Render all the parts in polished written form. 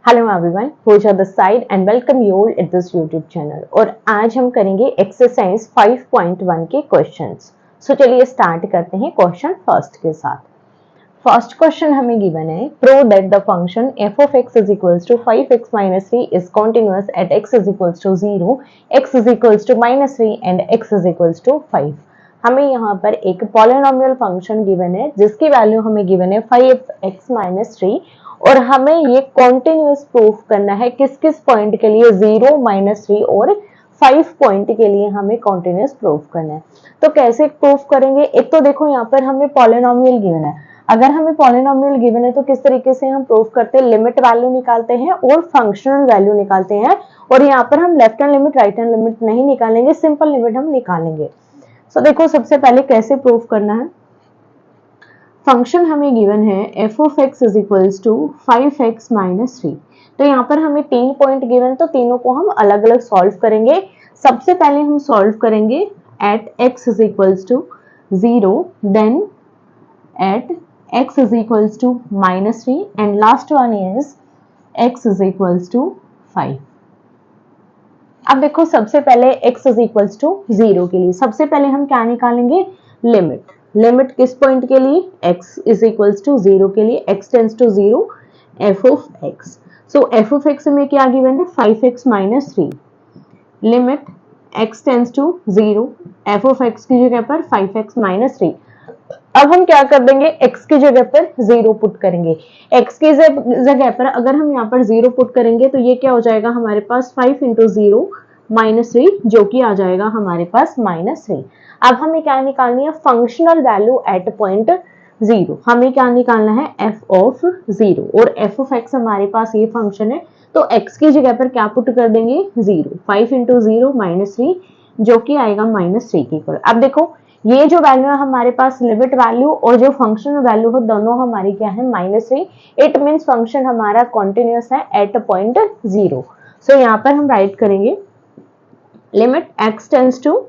Hello everyone, Pooja this side and welcome you all at this YouTube channel. और आज हम करेंगे एक्सरसाइज 5.1 के क्वेश्चंस। सो चलिए स्टार्ट करते हैं क्वेश्चन फर्स्ट के साथ। फर्स्ट क्वेश्चन हमें गिवन है, prove that the function f of x is equals to 5x minus 3 is continuous at x is equals to 0, x is equals to minus 3 and x is equals to 5। हमें यहाँ पर एक polynomial function given है जिसकी value हमें given है 5x minus 3 और हमें ये कॉन्टिन्यूअस प्रूफ करना है किस किस पॉइंट के लिए, 0, -3 और 5 पॉइंट के लिए हमें कॉन्टिन्यूअस प्रूफ करना है। तो कैसे प्रूफ करेंगे? एक तो देखो यहाँ पर हमें पॉलिनोमियल गिवन है। अगर हमें पॉलिनोमियल गिवन है तो किस तरीके से हम प्रूफ करते हैं, लिमिट वैल्यू निकालते हैं और फंक्शनल वैल्यू निकालते हैं। और यहाँ पर हम left hand limit right hand limit नहीं निकालेंगे, सिंपल लिमिट हम निकालेंगे। सो देखो सबसे पहले कैसे प्रूफ करना है। फंक्शन हमें गिवन है f of x is equals to 5x minus 3। तो यहाँ पर हमें 3 पॉइंट गिवन, तो तीनों को हम अलग अलग सॉल्व करेंगे। सबसे पहले हम सॉल्व करेंगे at x is equals to 0, then at x is equals to minus 3 and last one is x is equals to 5। अब देखो सबसे पहले x is equals to 0 के लिए सबसे पहले हम क्या निकालेंगे, लिमिट। लिमिट किस पॉइंट के लिए, x is equals to 0 के लिए, x tends to 0 f of x। So f of x में क्या गिवन है, 5x minus 3। Limit x tends to 0 f of x की जगह पर 5x minus 3। अब हम क्या कर देंगे, x की जगह पर 0 पुट करेंगे। x की जगह पर अगर हम यहाँ पर 0 पुट करेंगे तो ये क्या हो जाएगा हमारे पास 5 इंटू 0 -3, जो कि आ जाएगा हमारे पास -3। अब हमें क्या निकालनी है, फंक्शनल वैल्यू एट पॉइंट 0। हमें क्या निकालना है, f ऑफ 0 और f ऑफ x हमारे पास ये फंक्शन है तो x की जगह पर क्या पुट कर देंगे, 0। 5 इंटू 0 -3, जो कि आएगा -3 की इक्वल। अब देखो ये जो वैल्यू है हमारे पास, लिमिट वैल्यू और जो फंक्शनल वैल्यू है दोनों हमारी क्या है, -3। इट मीन्स फंक्शन हमारा कॉन्टिन्यूअस है एट पॉइंट 0। सो यहाँ पर हम राइट करेंगे limit x tends to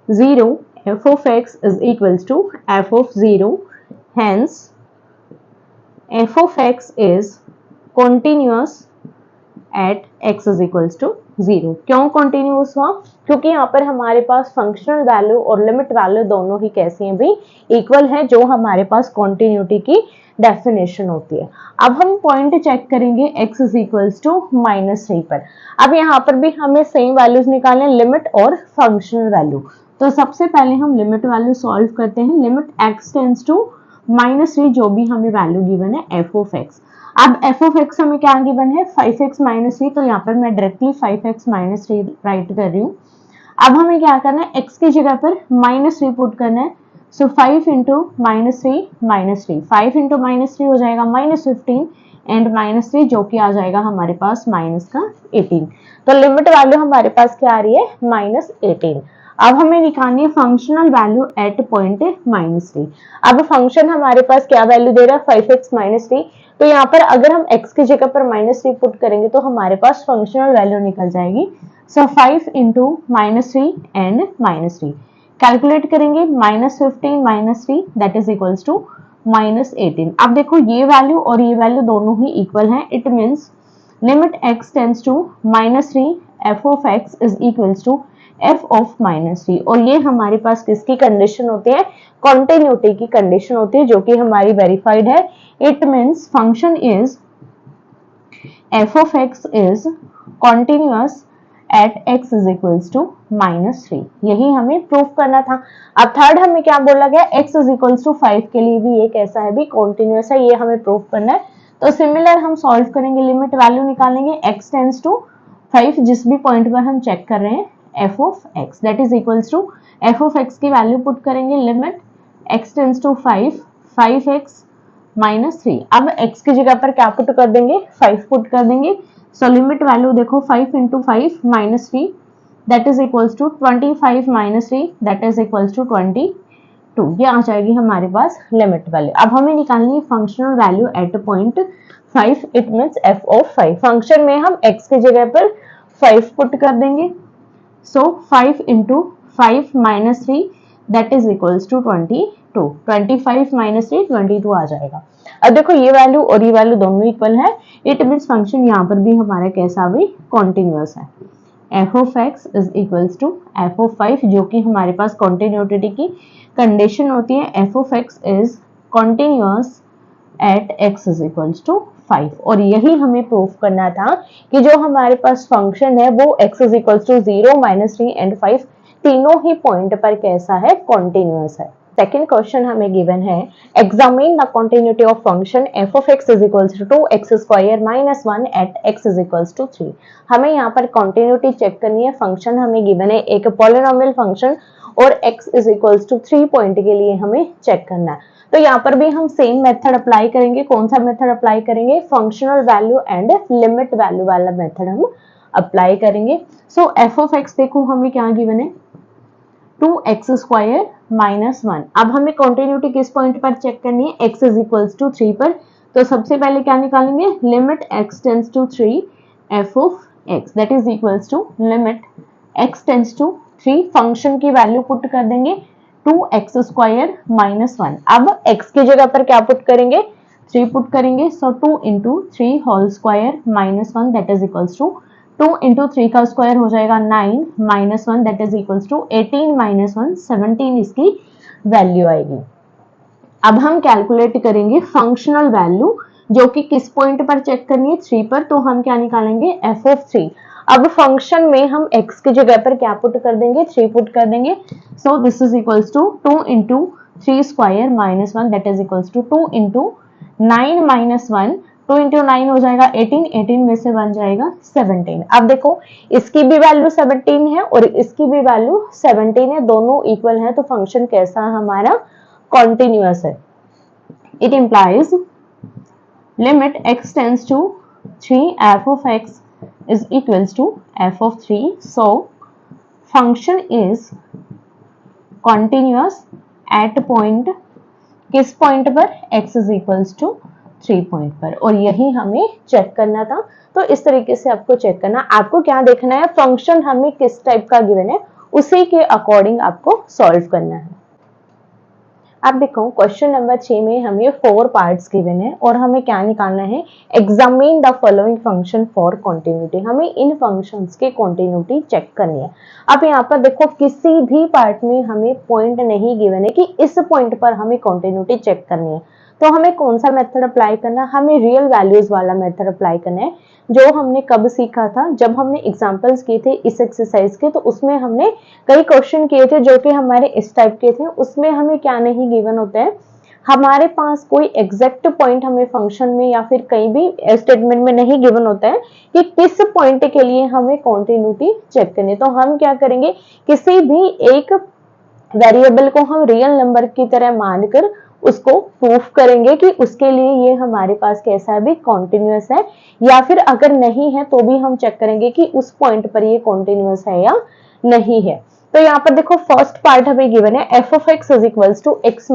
0 f of x is equals to f of 0, hence f of x is continuous at x is equals to 0। क्यों continuous हुआ, क्योंकि यहाँ पर हमारे पास फंक्शनल वैल्यू और लिमिट वैल्यू दोनों ही कैसी हैं भी, इक्वल है, जो हमारे पास कॉन्टिन्यूटी की डेफिनेशन होती है। अब हम पॉइंट चेक करेंगे x is equals to -3 पर। अब यहाँ पर भी हमें सेम वैल्यूज निकालने, लिमिट और फंक्शनल वैल्यू। तो सबसे पहले हम लिमिट वैल्यू सॉल्व करते हैं। लिमिट x टेंड्स टू -3, जो भी हमें वैल्यू गिवन है f of x। अब f of x हमें क्या गिवन है, 5x -3, तो यहाँ पर मैं डायरेक्टली 5x -3 राइट कर रही हूँ। अब हमें क्या करना है, x की जगह पर -3 पुट करना है। सो 5 इंटू -3 5 इंटू -3 हो जाएगा -15 एंड -3, जो कि आ जाएगा हमारे पास -18। तो लिमिट वैल्यू हमारे पास क्या आ रही है, -18। अब हमें निकालनी है फंक्शनल वैल्यू एट पॉइंट -3। अब फंक्शन हमारे पास क्या वैल्यू दे रहा है, 5x -3। तो यहाँ पर अगर हम x की जगह पर -3 पुट करेंगे तो हमारे पास फंक्शनल वैल्यू निकल जाएगी। सो 5 इंटू -3 एंड -3 कैलकुलेट करेंगे, -15 -3 दैट इज इक्वल्स टू -18। अब देखो ये वैल्यू और ये वैल्यू दोनों ही इक्वल हैं। It means limit x tends to -3 f of x is equals to f of -3। और ये हमारे पास किसकी कंडीशन होती है, कॉन्टिन्यूटी की कंडीशन होती है, जो कि हमारी वेरीफाइड है। It means function is f of x is continuous at x is equals to -3। यही हमें प्रूफ करना था। अब थर्ड हमें क्या बोला गया, x is equals to 5 के लिए भी ये कैसा है, भी कॉन्टिन्यूअस है, ये हमें प्रूफ करना है। तो सिमिलर हम सॉल्व करेंगे, लिमिट वैल्यू निकालेंगे x टेंड्स टू 5, जिस भी पॉइंट पर हम चेक कर रहे हैं, f of x that is equals to f of x की वैल्यू पुट करेंगे। Limit x tends to 5x -3। अब x की जगह पर क्या पुट कर देंगे, 5 पुट कर देंगे। सो लिमिट वैल्यू देखो 5 into 5 -3 that is equals to 25 -3 that is equals to 22। ये आ जाएगी हमारे पास लिमिट वैल्यू। अब हमें निकालनी है functional value at point 5। It means f of 5। Function में हम x की जगह पर 5 पुट कर देंगे। So 5 into 5 -3 that is equals to 22। 2, 25 minus 3 22 आ जाएगा। अब देखो ये वैल्यू और ये वैल्यू दोनों इक्वल है, इट मीन्स फंक्शन यहाँ पर भी हमारा कैसा भी कॉन्टिन्यूअस है। F of x is equals to f of 5, जो कि हमारे पास कॉन्टिन्यूटी की कंडीशन होती है। F of x is continuous at x is equals to 5, और यही हमें प्रूफ करना था कि जो हमारे पास फंक्शन है वो x is equals to 0, -3 and 5 तीनों ही पॉइंट पर कैसा है, कॉन्टिन्यूअस है। सेकेंड क्वेश्चन हमें गिवन है, examine the continuity of function f of x is equals to 2x² - 1 at x is equals to 3। हमें यहाँ पर कॉन्टिन्यूटी चेक करनी है। फंक्शन हमें गिवन है एक पॉलिनोमियल फंक्शन, और x is equals to 3 point के लिए हमें चेक करना है। तो यहाँ पर भी हम सेम मेथड अप्लाई करेंगे। कौन सा मेथड अप्लाई करेंगे, functional value and limit value वाला मेथड हम अप्लाई करेंगे। सो एफ ऑफ एक्स देखो हमें क्या गिवन है, 2x² - 1। अब हमें कॉन्टिन्यूटी किस पॉइंट पर चेक करनी है, x इज इक्वल्स टू 3 पर। तो सबसे पहले क्या निकालेंगे, limit x tends to 3 f of x that is equals to limit x tends to 3, function की वैल्यू पुट कर देंगे 2x² - 1। अब x की जगह पर क्या पुट करेंगे, 3 पुट करेंगे। So 2 × 3 whole square -1 that is equals to 2 × 3 का स्क्वायर हो जाएगा 9 -1 दैट इज इक्वल्स टू 18 - 1 17 इसकी वैल्यू आएगी। अब हम कैलकुलेट करेंगे फंक्शनल वैल्यू, जो कि किस पॉइंट पर चेक करनी है, 3 पर। तो हम क्या निकालेंगे, एफ ऑफ 3। अब फंक्शन में हम x की जगह पर क्या पुट कर देंगे, 3 पुट कर देंगे। So this is equals to 2 × 3² - 1 that is equals to 2 × 9 - 1, 2 × 9 हो जाएगा 18, 18 में से बन जाएगा 17। अब देखो इसकी भी वैल्यू 17 है और इसकी भी वैल्यू 17 है, दोनों इक्वल है, तो फंक्शन कैसा है हमारा, कॉन्टिन्यूअस है। It implies limit x tends to 3 f of x is equals to f of 3. So function is continuous at point, किस पॉइंट पर, x is equals to 3 point पर, और यही हमें चेक करना था। तो इस तरीके से आपको चेक करना, आपको क्या देखना है, फंक्शन हमें किस टाइप का गिवन है उसी के अकॉर्डिंग आपको सॉल्व करना है। अब देखो क्वेश्चन नंबर 6 में हमें 4 पार्ट्स गिवन है और हमें क्या निकालना है, examine the following function for continuity. हमें इन फंक्शंस के कॉन्टिन्यूटी चेक करनी है। अब यहाँ पर देखो किसी भी पार्ट में हमें पॉइंट नहीं गिवन है कि इस पॉइंट पर हमें कॉन्टिन्यूटी चेक करनी है। तो हमें कौन सा मेथड अप्लाई करना है, हमें रियल वैल्यूज वाला मेथड अप्लाई करना है, जो हमने कब सीखा था, जब हमने एग्जांपल्स किए थे इस एक्सरसाइज के। तो उसमें हमने कई क्वेश्चन किए थे जो कि हमारे इस टाइप के थे। उसमें हमें क्या नहीं गिवन होता है, हमारे पास कोई एग्जैक्ट पॉइंट हमें फंक्शन में या फिर कहीं भी स्टेटमेंट में नहीं गिवन होता है कि किस पॉइंट के लिए हमें कॉन्टिन्यूटी चेक करनी है। तो हम क्या करेंगे, किसी भी एक वेरिएबल को हम रियल नंबर की तरह मानकर उसको प्रूफ करेंगे कि उसके लिए ये हमारे पास कैसा है भी कॉन्टिन्यूअस है, या फिर अगर नहीं है तो भी हम चेक करेंगे कि उस पॉइंट पर ये कॉन्टिन्यूअस है या नहीं है। तो यहाँ पर देखो फर्स्ट पार्ट हमें गिवन है f of x is equals to x -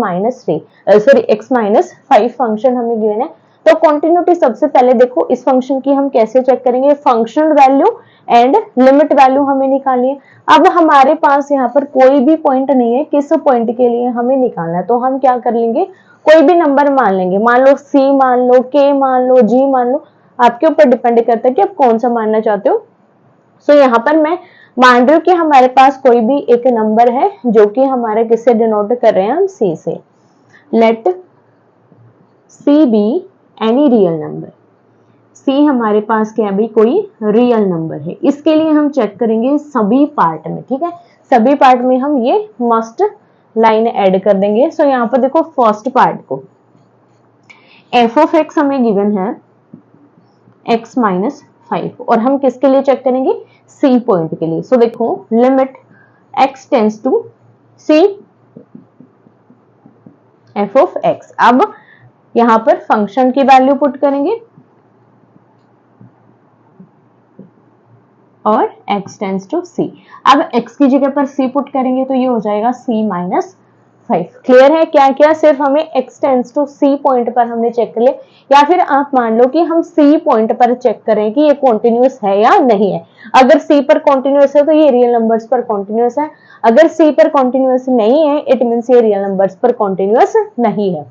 5 function हमें गिवन है। तो कॉन्टिन्यूटी सबसे पहले देखो इस फंक्शन की हम कैसे चेक करेंगे, functional value and limit value हमें निकालनी है। अब हमारे पास यहाँ पर कोई भी पॉइंट नहीं है, किस पॉइंट के लिए हमें निकालना है। तो हम क्या कर लेंगे, कोई भी नंबर मान लेंगे, मान लो c मान लो, k मान लो, g मान लो, आपके ऊपर डिपेंड करता है कि आप कौन सा मानना चाहते हो। सो यहाँ पर मैं मान रही हूँ कि हमारे पास कोई भी एक नंबर है जो कि हमारे किससे डिनोट कर रहे हैं हम, c से। Let c be any real number, c हमारे पास क्या भी कोई रियल नंबर है। इसके लिए हम चेक करेंगे सभी पार्ट में, ठीक है, सभी पार्ट में हम ये मस्ट लाइन ऐड कर देंगे। सो यहाँ पर देखो फर्स्ट पार्ट को एफ ऑफ एक्स हमें गिवन है x - 5, और हम किसके लिए चेक करेंगे, c पॉइंट के लिए। सो देखो limit x tends to c f of x। अब यहां पर फंक्शन की वैल्यू पुट करेंगे और x टेंड्स टू c। अब x की जगह पर c पुट करेंगे तो ये हो जाएगा c - 5। क्लियर है? क्या क्या सिर्फ हमें x tends to c point पर हमने चेक कर लिया, या फिर आप मान लो कि हम c पॉइंट पर चेक करें कि ये कॉन्टिन्यूअस है या नहीं है। अगर c पर कॉन्टिन्यूअस है तो ये रियल नंबर्स पर कॉन्टिन्यूअस है, अगर c पर कॉन्टिन्यूअस नहीं है इट मीन्स ये रियल नंबर्स पर कॉन्टिन्यूअस नहीं है।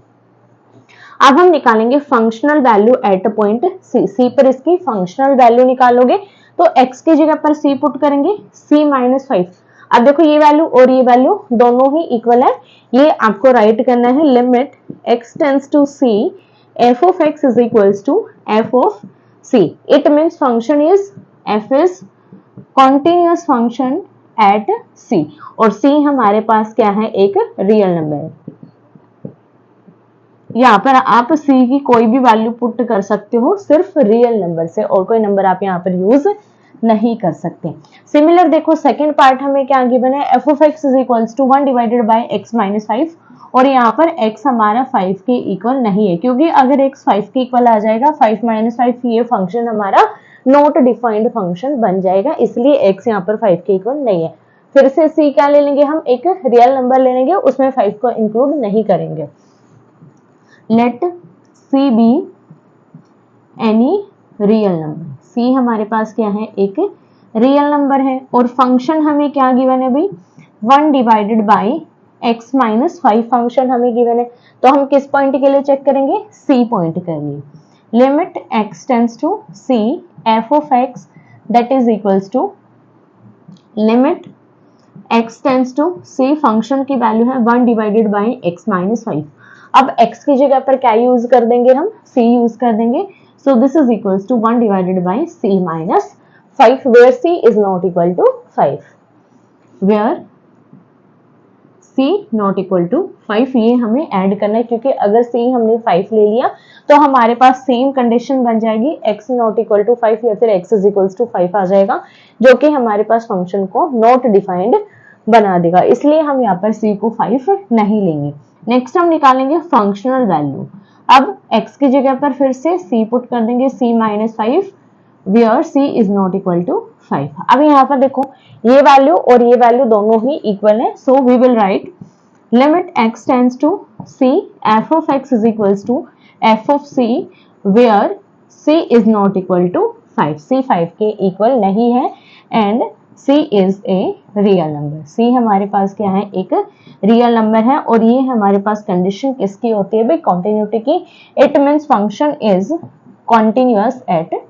अब हम निकालेंगे functional value at point C. C पर इसकी फंक्शनल वैल्यू निकालोगे तो x की जगह पर c पुट करेंगे, c माइनस 5। अब देखो ये वैल्यू और ये वैल्यू दोनों ही इक्वल है, ये आपको राइट करना है। Limit x tends to c f of x is equals to f of c. It means function is f is continuous function at c और c हमारे पास क्या है, एक रियल नंबर है। यहाँ पर आप c की कोई भी वैल्यू पुट कर सकते हो सिर्फ रियल नंबर से, और कोई नंबर आप यहाँ पर यूज नहीं कर सकते। सिमिलर देखो सेकंड पार्ट हमें क्या गिवन है, f of x is equals to 1 divided by x minus 5, और यहाँ पर x हमारा 5 के इक्वल नहीं है, क्योंकि अगर x 5 के इक्वल आ जाएगा 5 minus 5 ये फंक्शन हमारा नॉट डिफाइंड फंक्शन बन जाएगा, इसलिए x यहाँ पर 5 के इक्वल नहीं है। फिर से c क्या ले लेंगे, हम एक रियल नंबर ले लेंगे, उसमें 5 को इंक्लूड नहीं करेंगे। Let c be any real number, c हमारे पास क्या है, एक रियल नंबर है, और फंक्शन हमें क्या गिवन है भाई, 1 divided by x minus 5 function हमें गिवन है। तो हम किस पॉइंट के लिए चेक करेंगे, c पॉइंट के लिए। Limit x tends to c f of x that is equals to limit x tends to c function की वैल्यू है 1 डिवाइडेड बाई x माइनस 5। अब x की जगह पर क्या यूज कर देंगे, हम c यूज कर देंगे। So this is equals to 1 divided by c minus 5 where c is not equal to 5, where c not equal to 5 ये हमें ऐड करना है, क्योंकि अगर c हमने 5 ले लिया तो हमारे पास सेम कंडीशन बन जाएगी, x नॉट इक्वल टू 5 या फिर x इज इक्वल्स टू 5 आ जाएगा, जो कि हमारे पास फंक्शन को नॉट डिफाइंड बना देगा, इसलिए हम यहाँ पर c को 5 नहीं लेंगे। नेक्स्ट हम निकालेंगे फंक्शनल वैल्यू। अब x की जगह पर फिर से c पुट कर देंगे, c minus 5 where c is not equal to 5। अब यहाँ पर देखो ये वैल्यू और ये वैल्यू दोनों ही इक्वल है, so we will write limit x tends to c f of x is equals to f of c where c is not equal to 5, c 5 के इक्वल नहीं है and c is a real number. c हमारे पास क्या है, एक real number है, और ये हमारे पास कंडीशन किसकी होती है भाई, कॉन्टिन्यूटी की। It means function is continuous at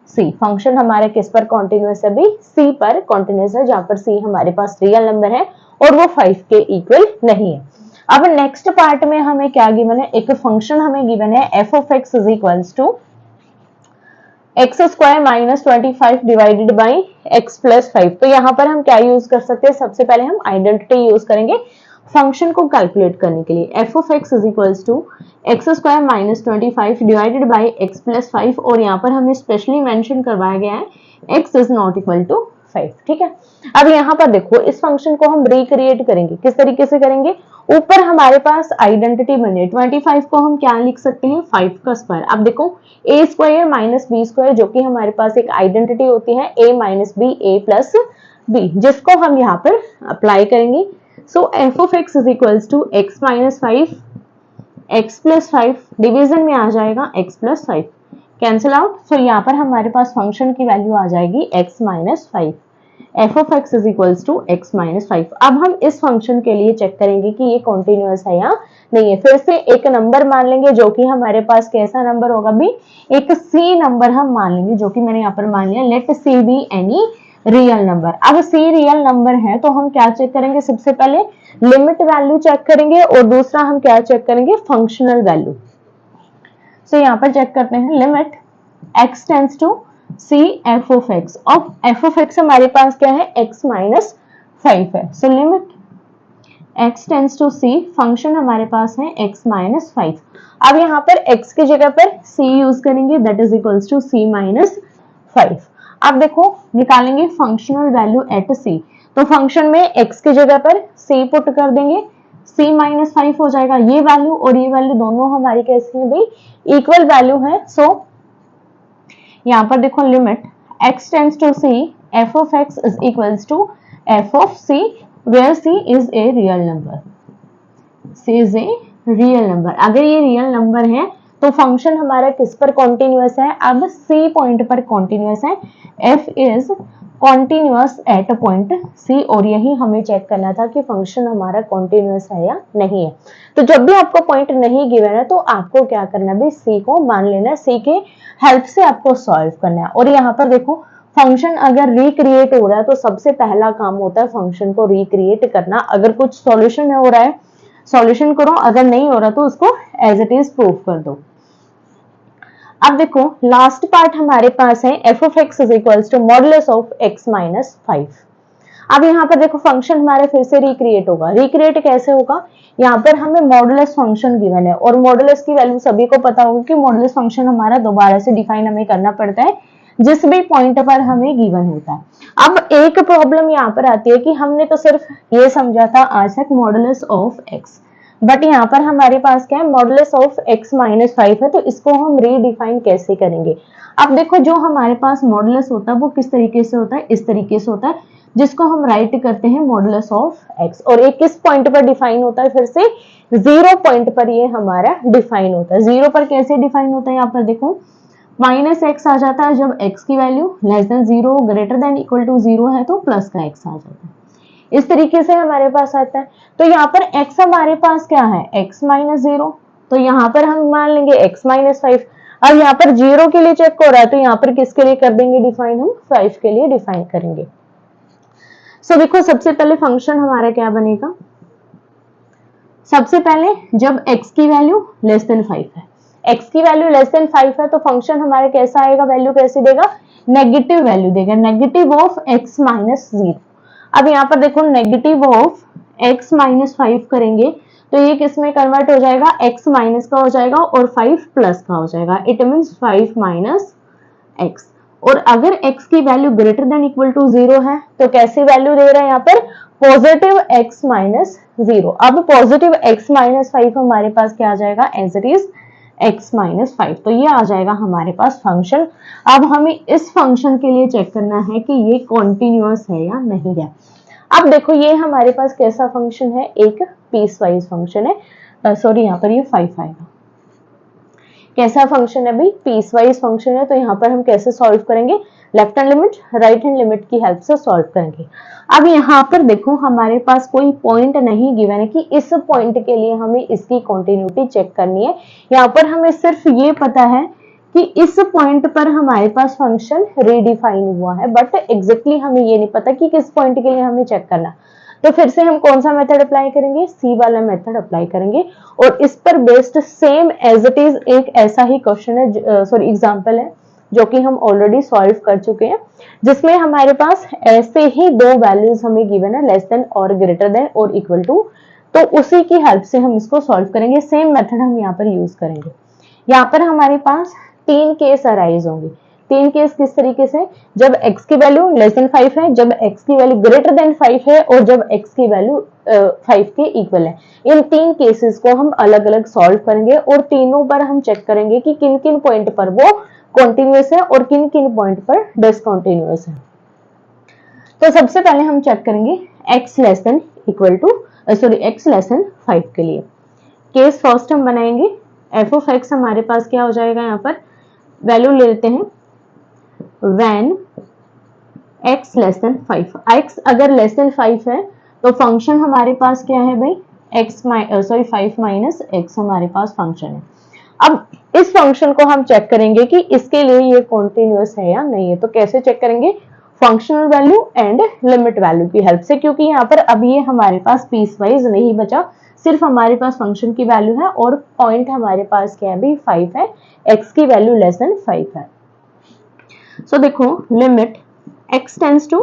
c। फंक्शन हमारा किस पर कॉन्टिन्यूअस है भाई, c पर कॉन्टिन्यूअस है, जहां पर c हमारे पास रियल नंबर है और वो 5 के इक्वल नहीं है। अब नेक्स्ट पार्ट में हमें क्या गिवन है, एक फंक्शन हमें गिवन है f of x is equals to x square minus 25 divided by x plus 5। तो यहाँ पर हम क्या यूज कर सकते हैं, सबसे पहले हम आइडेंटिटी यूज करेंगे फंक्शन को कैलकुलेट करने के लिए। f of x is equals to x square minus 25 divided by x plus 5, और यहाँ पर हमें स्पेशली मेंशन करवाया गया है x is not equal to 5, ठीक है। अब यहाँ पर देखो इस फंक्शन को हम रिक्रिएट करेंगे, किस तरीके से करेंगे, ऊपर हमारे पास आइडेंटिटी बनी है, 25 को हम क्या लिख सकते हैं, 5 का स्क्वायर। अब देखो a square minus b square, जो कि हमारे पास एक आइडेंटिटी होती है a minus b a plus b, जिसको हम यहाँ पर अप्लाई करेंगे। So f of x is equals to x minus 5 x plus 5 division में आ जाएगा x plus 5, cancel out. So यहाँ पर हमारे पास फंक्शन की वैल्यू आ जाएगी x minus 5, f of x is equals to x minus 5। अब हम इस फंक्शन के लिए चेक करेंगे कि ये कॉन्टिन्यूअस है या नहीं है। फिर से एक नंबर मान लेंगे, जो कि हमारे पास कैसा नंबर होगा भी, एक c नंबर हम मान लेंगे, जो कि मैंने यहाँ पर मान लिया। Let c be any real number. अब c रियल नंबर है तो हम क्या चेक करेंगे, सबसे पहले लिमिट वैल्यू चेक करेंगे, और दूसरा हम क्या चेक करेंगे, फंक्शनल वैल्यू। सो यहाँ पर चेक करते हैं, limit x tends to c f of x, और f of x हमारे पास क्या है, x माइनस 5 है। So limit x tends to c function हमारे पास है x माइनस 5। अब यहाँ पर x की जगह पर c यूज करेंगे, that is equals to c minus 5। अब देखो निकालेंगे फंक्शनल वैल्यू एट c, तो फंक्शन में x की जगह पर c पुट कर देंगे, c माइनस 5 हो जाएगा। ये वैल्यू और ये वैल्यू दोनों हमारी कैसी है भाई, इक्वल वैल्यू है। सो यहाँ पर देखो limit x tends to c f of x is equals to f of c where c is a real number। C is a real number. अगर ये रियल नंबर है तो फंक्शन हमारा किस पर कॉन्टिन्यूअस है? अब C पॉइंट पर कॉन्टिन्यूअस है। F is continuous at point C, और यही हमें चेक करना था कि फंक्शन हमारा कॉन्टिन्यूअस है या नहीं है। तो जब भी आपको पॉइंट नहीं गिवन है तो आपको क्या करना है? C को मान लेना है, C के हेल्प से आपको सॉल्व करना है। और यहाँ पर देखो, फंक्शन अगर रिक्रिएट हो रहा है तो सबसे पहला काम होता है फंक्शन को रिक्रिएट करना। अगर कुछ सॉल्यूशन हो रहा है, सॉल्यूशन करो, अगर नहीं हो रहा तो उसको एज इट इज प्रूव कर दो। अब देखो लास्ट पार्ट हमारे पास है f of x is equals to modulus of x minus 5। अब यहाँ पर देखो फंक्शन हमारे फिर से रिक्रिएट होगा। रिक्रिएट कैसे होगा? यहाँ पर हमें मॉडुलस फंक्शन गिवन है और मॉडुलस की वैल्यू सभी को पता होगी कि मॉडुलस फंक्शन हमारा दोबारा से डिफाइन हमें करना पड़ता है जिस भी पॉइंट पर हमें गिवन होता है। अब एक प्रॉब्लम यहाँ पर आती है कि हमने तो सिर्फ ये समझा था आज तक मॉडुलस ऑफ एक्स, बट यहाँ पर हमारे पास क्या है? मॉडुलस ऑफ एक्स माइनस 5 है, तो इसको हम रीडिफाइन कैसे करेंगे? अब देखो जो हमारे पास मॉडुलस होता है वो किस तरीके से होता है? इस तरीके से होता है, जिसको हम राइट करते हैं मॉडुलस ऑफ एक्स। और एक किस पॉइंट पर डिफाइन होता है? फिर से 0 पॉइंट पर ये हमारा डिफाइन होता है। 0 पर कैसे डिफाइन होता है? यहाँ पर देखो माइनस एक्स आ जाता है जब एक्स की value less than 0 greater than equal to 0 है, तो प्लस का एक्स आ जाता है। इस तरीके से हमारे पास आता है। तो यहाँ पर x हमारे पास क्या है? x माइनस 0, तो यहाँ पर हम मान लेंगे x माइनस 5। अब यहाँ पर 0 के लिए चेक हो रहा है तो यहाँ पर किसके लिए कर देंगे डिफाइन? हम 5 के लिए डिफाइन करेंगे। सो देखो सबसे पहले फंक्शन हमारा क्या बनेगा? सबसे पहले जब x की वैल्यू लेस देन 5 है, x की वैल्यू लेस देन 5 है तो फंक्शन हमारा कैसा आएगा? वैल्यू कैसे देगा? नेगेटिव वैल्यू देगा, नेगेटिव ऑफ x माइनस 0। अब यहाँ पर देखो नेगेटिव ऑफ x माइनस 5 करेंगे तो ये किस में कन्वर्ट हो जाएगा? x माइनस का हो जाएगा और 5 प्लस का हो जाएगा। It means 5 minus x। और अगर x की value greater than equal to 0 है तो कैसी वैल्यू दे रहा है यहाँ पर? Positive x minus 0। अब पॉजिटिव x माइनस 5 हमारे पास क्या आ जाएगा? As it is x minus 5। तो ये आ जाएगा हमारे पास फंक्शन। अब हमें इस फंक्शन के लिए चेक करना है कि ये कॉन्टिन्यूअस है या नहीं है। अब देखो ये हमारे पास कैसा फंक्शन है? एक पीस वाइज फंक्शन है। सॉरी यहाँ पर ये 5 आएगा। कैसा फंक्शन है भाई? पीस वाइज फंक्शन है। तो यहाँ पर हम कैसे सॉल्व करेंगे? Left hand limit right hand limit की हेल्प से सॉल्व करेंगे। अब यहाँ पर देखो हमारे पास कोई पॉइंट नहीं गिवन है कि इस पॉइंट के लिए हमें इसकी कॉन्टिन्यूटी चेक करनी है। यहाँ पर हमें सिर्फ ये पता है कि इस पॉइंट पर हमारे पास फंक्शन रिडिफाइन हुआ है, बट एग्जैक्टली हमें ये नहीं पता कि किस पॉइंट के लिए हमें चेक करना। तो फिर से हम कौन सा मेथड अप्लाई करेंगे? सी वाला मेथड अप्लाई करेंगे और इस पर based same as it is एक ऐसा ही क्वेश्चन है, सॉरी एग्जांपल है, जो कि हम ऑलरेडी सॉल्व कर चुके हैं, जिसमें हमारे पास ऐसे ही दो वैल्यूज हमें गिवन है, लेस देन और ग्रेटर देन और इक्वल टू। तो उसी की हेल्प से हम इसको सॉल्व करेंगे। सेम मेथड हम यहाँ पर यूज करेंगे। यहाँ पर हमारे पास 3 केस अराइज होंगे। 3 केस किस तरीके से? जब x की वैल्यू लेस देन 5 है, जब x की वैल्यू ग्रेटर देन 5 है और जब x की वैल्यू 5 के इक्वल है। इन 3 केसेस को हम अलग अलग सॉल्व करेंगे और तीनों पर हम चेक करेंगे कि किन किन पॉइंट पर वो कॉन्टिन्यूअस है और किन किन पॉइंट पर डिसकंटिन्यूअस है। तो सबसे पहले हम चेक करेंगे x less than equal to x less than 5 के लिए। केस फर्स्ट हम बनाएंगे। f ऑफ x हमारे पास क्या हो जाएगा? यहाँ पर वैल्यू ले लेते हैं when x less than 5। x अगर लेस देन 5 है तो फंक्शन हमारे पास क्या है भाई? 5 माइनस x हमारे पास फंक्शन है। अब इस फंक्शन को हम चेक करेंगे कि इसके लिए ये कॉन्टिन्यूअस है या नहीं है। तो कैसे चेक करेंगे? Functional value and limit value की हेल्प से, क्योंकि यहाँ पर अब ये हमारे पास पीस वाइज नहीं बचा, सिर्फ हमारे पास फंक्शन की वैल्यू है और पॉइंट हमारे पास क्या है भी? 5 है। x की वैल्यू लेस देन 5 है। सो देखो लिमिट x टेंड्स टू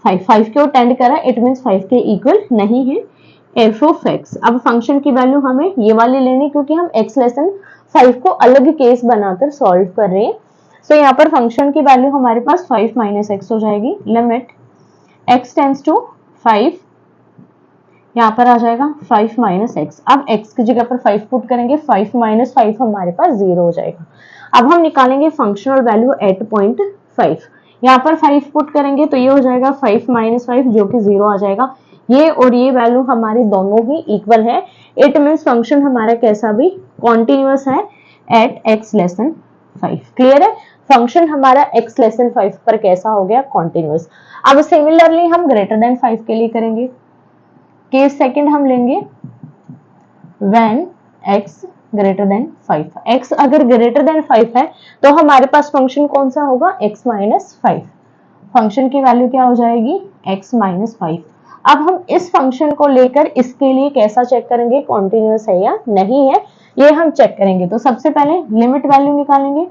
5 के टेंड करा, इट मींस 5 के इक्वल नहीं है f ऑफ x। अब फंक्शन की वैल्यू हमें ये वाली लेनी, क्योंकि हम x लेस देन 5 को अलग केस बनाकर सॉल्व कर रहे हैं। सो यहाँ पर फंक्शन की वैल्यू हमारे पास 5 माइनस x हो जाएगी। लिमिट x टेंड्स टू 5, यहाँ पर आ जाएगा 5 माइनस x। अब x की जगह पर 5 पुट करेंगे, 5 माइनस 5 हमारे पास 0 हो जाएगा। अब हम निकालेंगे फंक्शनल वैल्यू एट पॉइंट 5। यहाँ पर 5 पुट करेंगे तो ये हो जाएगा 5 माइनस 5 जो कि 0 आ जाएगा। ये और ये वैल्यू हमारी दोनों ही इक्वल है, इट मीन्स फंक्शन हमारा कैसा भी कॉन्टिन्यूअस है at x less than 5। Clear है, फंक्शन हमारा x लेस देन 5 पर कैसा हो गया, कॉन्टिन्यूअस। अब सिमिलरली हम ग्रेटर देन 5 के लिए करेंगे। केस सेकंड हम लेंगे when x greater then 5। x अगर ग्रेटर देन 5 है तो हमारे पास फंक्शन कौन सा होगा, x माइनस 5। फंक्शन की वैल्यू क्या हो जाएगी, x माइनस 5। अब हम इस फंक्शन को लेकर इसके लिए कैसा चेक करेंगे, कॉन्टिन्यूअस है या नहीं है, ये हम चेक करेंगे। तो सबसे पहले लिमिट वैल्यू निकालेंगे,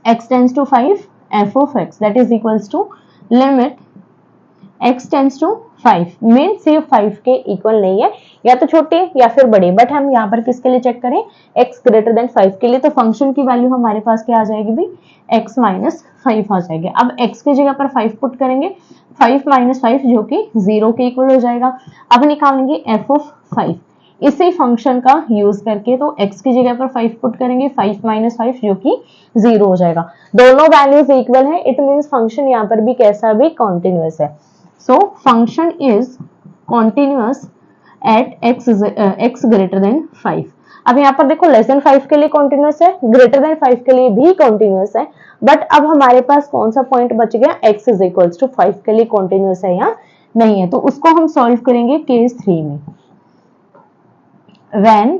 x tends to 5 f of x that is equals to limit x tends to 5 mean सिर्फ 5 के इक्वल नहीं है, या तो छोटे या फिर बड़े, बट हम यहाँ पर किसके लिए चेक करें, x ग्रेटर देन 5 के लिए। तो फंक्शन की वैल्यू हमारे पास क्या आ जाएगी भी, x माइनस 5 आ जाएगी। अब x की जगह पर 5 पुट करेंगे, 5 माइनस 5 जो कि 0 के इक्वल हो जाएगा। अब निकालेंगे f ऑफ 5 इसी फंक्शन का यूज करके, तो x की जगह पर 5 पुट करेंगे, 5 माइनस 5 जो कि 0 हो जाएगा। दोनों वैल्यूज इक्वल है, इट मीन्स फंक्शन यहाँ पर भी कैसा भी कॉन्टिन्यूअस है। So function is continuous at x greater than 5। अब यहाँ पर देखो लेस देन 5 के लिए कॉन्टिन्यूअस है, ग्रेटर देन 5 के लिए भी कॉन्टिन्यूअस है, बट अब हमारे पास कौन सा पॉइंट बच गया, x इज इक्वल्स टू 5 के लिए कॉन्टिन्यूअस है या नहीं है। तो उसको हम सॉल्व करेंगे केस 3 में, when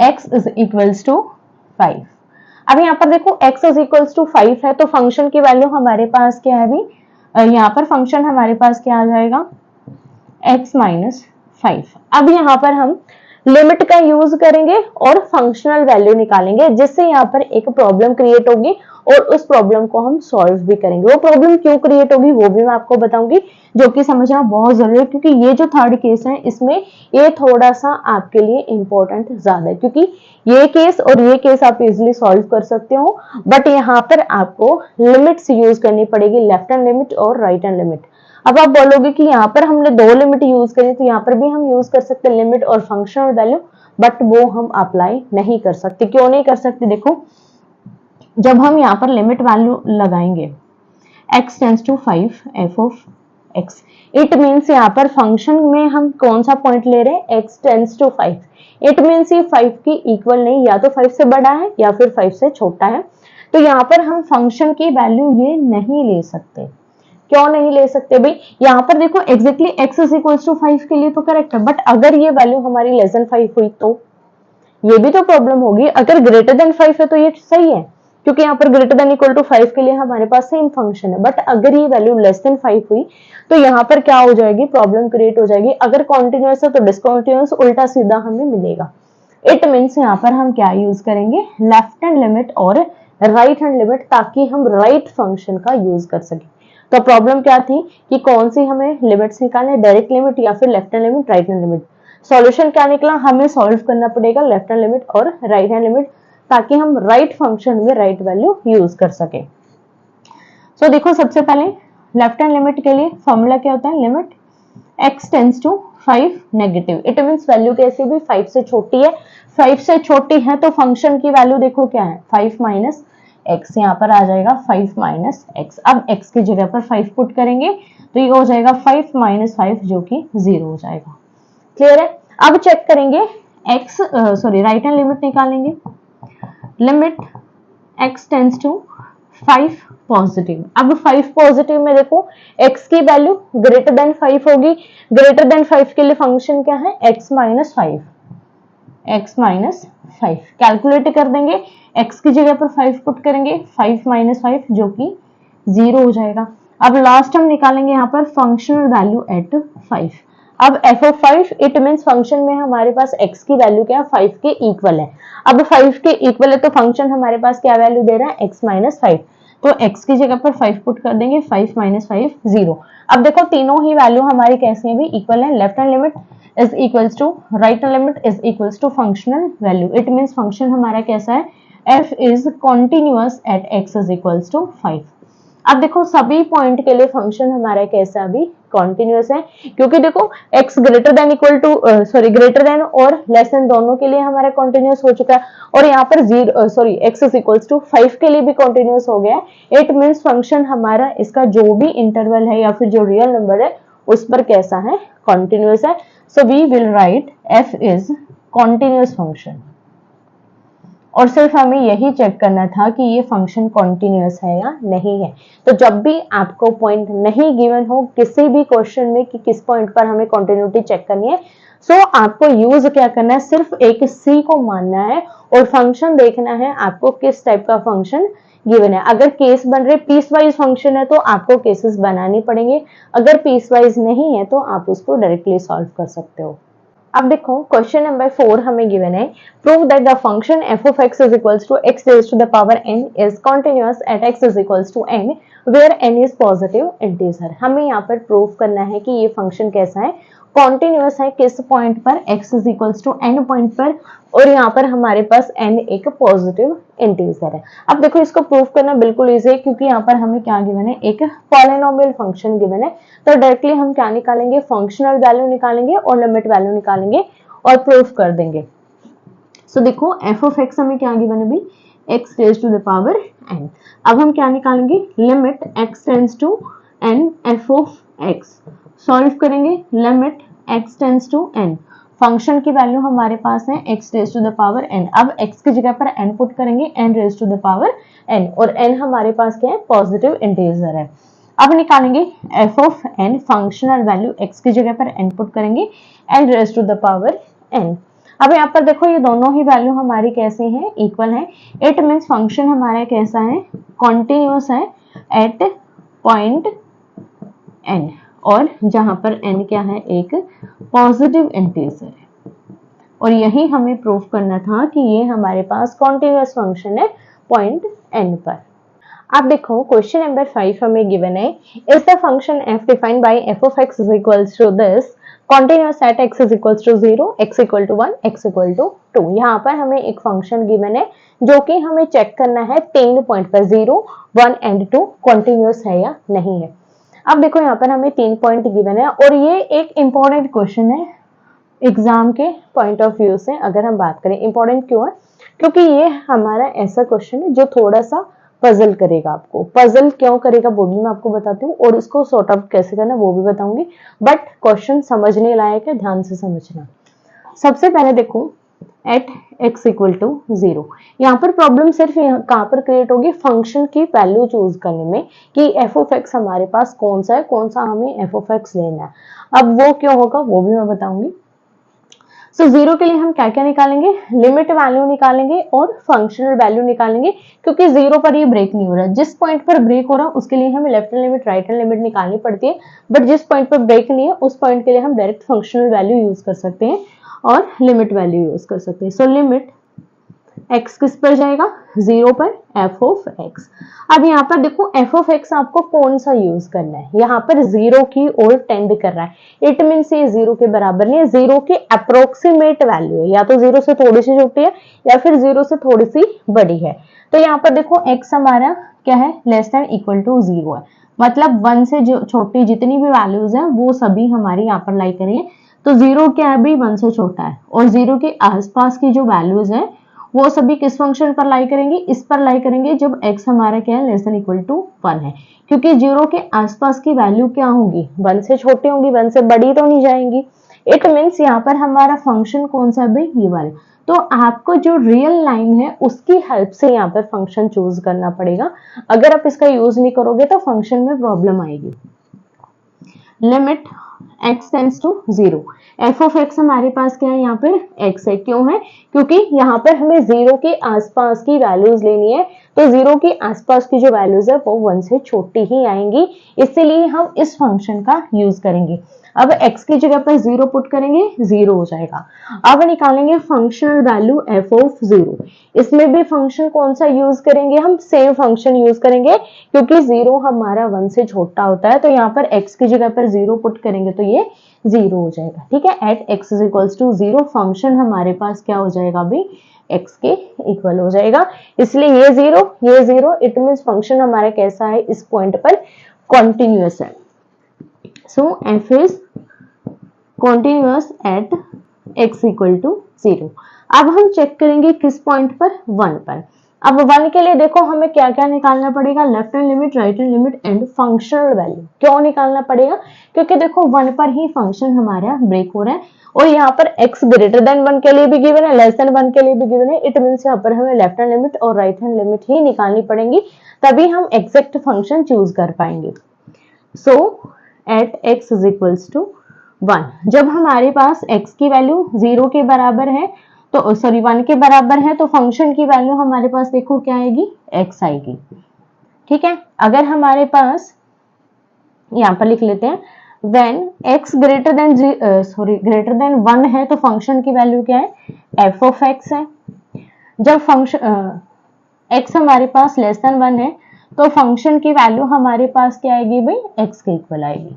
x is equals to 5। अब यहाँ पर देखो x is equals to 5 है, तो फंक्शन की वैल्यू हमारे पास क्या है अभी, यहाँ पर फंक्शन हमारे पास क्या आ जाएगा, x माइनस 5। अब यहाँ पर हम लिमिट का यूज करेंगे और फंक्शनल वैल्यू निकालेंगे, जिससे यहाँ पर एक प्रॉब्लम क्रिएट होगी और उस प्रॉब्लम को हम सॉल्व भी करेंगे। वो प्रॉब्लम क्यों क्रिएट होगी वो भी मैं आपको बताऊंगी, जो कि समझना बहुत जरूरी है, क्योंकि ये जो थर्ड केस है इसमें ये थोड़ा सा आपके लिए इंपॉर्टेंट ज्यादा है, क्योंकि ये केस और ये केस आप इजिली सॉल्व कर सकते हो, बट यहाँ पर आपको लिमिट्स यूज करनी पड़ेगी, लेफ्ट हैंड लिमिट और राइट हैंड लिमिट। अब आप बोलोगे कि यहाँ पर हमने दो लिमिट यूज करी, तो यहाँ पर भी हम यूज कर सकते हैं लिमिट और फंक्शनल वैल्यू, बट वो हम अप्लाई नहीं कर सकते। क्यों नहीं कर सकते, देखो जब हम यहाँ पर लिमिट वैल्यू लगाएंगे x tends to 5 f of x, it means यहाँ पर फंक्शन में हम कौन सा पॉइंट ले रहे हैं, x tends to 5। It means ये 5 की इक्वल नहीं, या तो 5 से बड़ा है या फिर 5 से छोटा है। तो यहाँ पर हम फंक्शन की वैल्यू ये नहीं ले सकते। क्यों नहीं ले सकते भाई, यहाँ पर देखो exactly x is equals to 5 के लिए तो करेक्ट है, बट अगर ये वैल्यू हमारी लेस देन 5 हुई तो ये भी तो प्रॉब्लम होगी। अगर ग्रेटर देन 5 है तो ये सही है, क्योंकि यहाँ पर ग्रेटर देन इक्वल टू 5 के लिए हमारे पास सेम फंक्शन है, बट अगर ये वैल्यू लेस देन 5 हुई तो यहाँ पर क्या हो जाएगी, प्रॉब्लम क्रिएट हो जाएगी। अगर कॉन्टिन्यूअस है तो डिसकॉन्टिन्यूअस उल्टा सीधा हमें मिलेगा। इट मीन्स यहाँ पर हम क्या यूज करेंगे, लेफ्ट हैंड लिमिट और राइट हैंड लिमिट, ताकि हम राइट फंक्शन का यूज कर सके। तो प्रॉब्लम क्या थी कि कौन सी हमें लिमिट्स निकालने, डायरेक्ट लिमिट या फिर left hand limit, right hand limit. Solution क्या निकला, हमें सॉल्व करना पड़ेगा लेफ्ट हैंड लिमिट और राइट हैंड लिमिट, ताकि हम राइट फंक्शन में राइट वैल्यू यूज कर सके। सो देखो सबसे पहले लेफ्ट हैंड लिमिट के लिए फॉर्मूला क्या होता है, limit x tends to 5 negative. It means value कैसी भी 5 से छोटी है, 5 से छोटी है तो फंक्शन की वैल्यू देखो क्या है, 5 माइनस x, यहाँ पर आ जाएगा 5 माइनस x। अब x की जगह पर 5 पुट करेंगे तो ये हो जाएगा 5 माइनस 5 जो कि 0 हो जाएगा। क्लियर है। अब चेक करेंगे राइट हैंड लिमिट निकालेंगे, limit x tends to 5 positive. अब 5 पॉजिटिव में देखो x की वैल्यू ग्रेटर देन 5 होगी, ग्रेटर देन 5 के लिए फंक्शन क्या है, x minus 5, x minus 5 calculate कर देंगे, x की जगह पर 5 पुट करेंगे, 5 माइनस 5 जो कि 0 हो जाएगा। अब लास्ट हम निकालेंगे यहाँ पर फंक्शनल वैल्यू एट 5। अब f of 5 it means function में हमारे पास x की वैल्यू क्या है, 5 के इक्वल है। अब 5 के इक्वल है तो फंक्शन हमारे पास क्या वैल्यू दे रहा है, x माइनस 5। तो x की जगह पर 5 पुट कर देंगे, 5 माइनस 5 0। अब देखो तीनों ही वैल्यू हमारी कैसे है भी इक्वल है, left hand limit is equals to right hand limit is equals to functional value. It means function हमारा कैसा है, f is continuous at x is equals to 5। अब देखो सभी पॉइंट के लिए फंक्शन हमारा कैसा भी कॉन्टिन्यूअस है, क्योंकि देखो x greater than equal to greater than और लेस देन दोनों के लिए हमारा कॉन्टिन्यूअस हो चुका है, और यहाँ पर x इज इक्वल्स टू 5 के लिए भी कॉन्टिन्यूअस हो गया है। इट मीन्स फंक्शन हमारा इसका जो भी इंटरवल है या फिर जो रियल नंबर है उस पर कैसा है, कॉन्टिन्यूअस है। So we will write f is continuous function. और सिर्फ हमें यही चेक करना था कि ये फंक्शन कॉन्टिन्यूअस है या नहीं है। तो जब भी आपको पॉइंट नहीं गिवन हो किसी भी क्वेश्चन में कि किस पॉइंट पर हमें कॉन्टिन्यूटी चेक करनी है, सो आपको यूज क्या करना है, सिर्फ एक सी को मानना है और फंक्शन देखना है आपको किस टाइप का फंक्शन गिवन है। अगर केस बन रहे पीस वाइज फंक्शन है तो आपको केसेस बनाने पड़ेंगे, अगर पीस वाइज नहीं है तो आप उसको डायरेक्टली सॉल्व कर सकते हो। अब देखो क्वेश्चन नंबर 4 हमें गिवन है, prove that the function f of x is equals to x raised to the power n is continuous at x is equals to n where n is positive integer। हमें यहाँ पर prove करना है कि ये function कैसा है, continuous है किस पॉइंट पर, x is equals to n point पर, और यहाँ पर हमारे पास n एक पॉजिटिव इंटीजर है। अब देखो इसको प्रूव करना बिल्कुल इजी है क्योंकि यहाँ पर हमें क्या गिवन है, एक पॉलिनोमियल फंक्शन गिवन है। तो डायरेक्टली हम क्या निकालेंगे, फंक्शनल वैल्यू निकालेंगे और लिमिट वैल्यू निकालेंगे और प्रूफ कर देंगे। सो देखो f ऑफ x हमें क्या गिवन है अभी, x raise to the power n। अब हम क्या निकालेंगे, limit x tends to n f of x। Solve करेंगे, limit x tends to n, function की वैल्यू हमारे पास है x raise to the power n। अब x की जगह पर n पुट करेंगे, n raise to the power n, और n हमारे पास क्या है, पॉजिटिव इंटीजर है। अब निकालेंगे f of n, functional value x की जगह पर n पुट करेंगे, n raise to the power n। अब यहाँ पर देखो ये दोनों ही वैल्यू हमारी कैसी हैं, इक्वल है। इट मीन्स फंक्शन हमारा कैसा है, कॉन्टिन्यूअस है एट पॉइंट n, और जहां पर n क्या है, एक पॉजिटिव इंटीजर है। और यही हमें प्रूफ करना था कि ये हमारे पास कॉन्टिन्यूअस फंक्शन है पॉइंट n पर। अब देखो क्वेश्चन नंबर 5 हमें गिवन है, is the function f defined by f of x is equals to this continuous at x is equals to 0, x equal to 1, x equal to 2। यहाँ पर हमें एक फंक्शन गिवन है जो कि हमें चेक करना है 3 पॉइंट पर 0, 1 एंड 2 कॉन्टिन्यूअस है या नहीं है। अब देखो यहाँ पर हमें 3 पॉइंट गिवन है और ये एक इंपॉर्टेंट क्वेश्चन है एग्जाम के पॉइंट ऑफ व्यू से। अगर हम बात करें इंपॉर्टेंट क्यों है, क्योंकि ये हमारा ऐसा क्वेश्चन है जो थोड़ा सा पजल करेगा आपको। पजल क्यों करेगा वो भी मैं आपको बताती हूँ और इसको सॉर्ट आउट कैसे करना वो भी बताऊंगी, बट क्वेश्चन समझने लायक है, ध्यान से समझना। सबसे पहले देखो एट x इक्वल टू 0, यहाँ पर प्रॉब्लम सिर्फ कहाँ पर क्रिएट होगी, फंक्शन की वैल्यू चूज करने में कि f ऑफ x हमारे पास कौन सा है, कौन सा हमें f ऑफ x लेना है। अब वो क्यों होगा वो भी मैं बताऊंगी। सो 0 के लिए हम क्या क्या निकालेंगे, लिमिट वैल्यू निकालेंगे और फंक्शनल वैल्यू निकालेंगे, क्योंकि 0 पर ये ब्रेक नहीं हो रहा। जिस पॉइंट पर ब्रेक हो रहा है उसके लिए हमें left hand limit right hand limit निकालनी पड़ती है, बट जिस पॉइंट पर ब्रेक नहीं है उस पॉइंट के लिए हम डायरेक्ट फंक्शनल वैल्यू यूज कर सकते हैं और लिमिट वैल्यू यूज कर सकते हैं। सो लिमिट x किस पर जाएगा, 0 पर f ऑफ x। अब यहाँ पर देखो f ऑफ x आपको कौन सा यूज करना है, यहाँ पर 0 की ओर टेंड कर रहा है। इट मीन्स ये 0 के बराबर नहीं है, 0 की अप्रोक्सीमेट वैल्यू है, या तो 0 से थोड़ी सी छोटी है या फिर 0 से थोड़ी सी बड़ी है। तो यहाँ पर देखो x हमारा क्या है, लेस देन इक्वल टू 0 है, मतलब 1 से जो छोटी जितनी भी वैल्यूज है वो सभी हमारी यहाँ पर लाई करेंगे। तो 0 क्या है भाई, 1 से छोटा है, और 0 के आसपास की जो वैल्यूज है वो सभी किस फंक्शन पर लाई करेंगे, इस पर लाई करेंगे जब x हमारा क्या है, लेस देन इक्वल टू 1 है, क्योंकि 0 के आसपास की वैल्यू क्या होगी, 1 से छोटी होंगी, 1 से बड़ी तो नहीं जाएंगी। इट मीन्स यहाँ पर हमारा फंक्शन कौन सा है, ये वाला। तो आपको जो रियल लाइन है उसकी हेल्प से यहाँ पर फंक्शन चूज करना पड़ेगा। अगर आप इसका यूज नहीं करोगे तो फंक्शन में प्रॉब्लम आएगी। Limit x tends to 0, f of x हमारे पास क्या है, यहाँ पर x है। क्यों है, क्योंकि यहाँ पर हमें 0 के आसपास की वैल्यूज लेनी है, तो 0 के आसपास की जो वैल्यूज है वो 1 से छोटी ही आएंगी, इसीलिए हम इस फंक्शन का यूज करेंगे। अब x की जगह पर 0 पुट करेंगे, 0 हो जाएगा। अब निकालेंगे फंक्शनल वैल्यू f ऑफ 0। इसमें भी फंक्शन कौन सा यूज करेंगे, हम सेम फंक्शन यूज करेंगे, क्योंकि 0 हमारा 1 से छोटा होता है। तो यहाँ पर x की जगह पर 0 पुट करेंगे तो ये 0 हो जाएगा, ठीक है। At x is equals to 0 function हमारे पास क्या हो जाएगा अभी, x के इक्वल हो जाएगा, इसलिए ये 0, इट मीन्स फंक्शन हमारा कैसा है, इस पॉइंट पर कॉन्टिन्यूअस है। So f is continuous at x equal to 0। अब हम चेक करेंगे किस पॉइंट पर, 1 पर। अब 1 के लिए देखो हमें क्या क्या निकालना पड़ेगा, left hand limit, right hand limit and functional value. क्यों निकालना पड़ेगा, क्योंकि देखो 1 पर ही फंक्शन हमारा ब्रेक हो रहा है और यहाँ पर x ग्रेटर देन 1 के लिए भी गिवन है, लेस देन 1 के लिए भी गिवन है। इट मीन्स यहाँ पर हमें लेफ्ट हैंड लिमिट और राइट हैंड लिमिट ही निकालनी पड़ेंगी, तभी हम एग्जैक्ट फंक्शन चूज कर पाएंगे। So at x is equals to 1, जब हमारे पास x की वैल्यू 0 के बराबर है तो सॉरी 1 के बराबर है तो फंक्शन की वैल्यू हमारे पास देखो क्या आएगी, x आएगी। ठीक है, अगर हमारे पास यहाँ पर लिख लेते हैं when x ग्रेटर देन 1 है तो फंक्शन की वैल्यू क्या है, f ऑफ x है। जब फंक्शन x हमारे पास लेस देन 1 है तो फंक्शन की वैल्यू हमारे पास क्या आएगी भाई, x के इक्वल आएगी।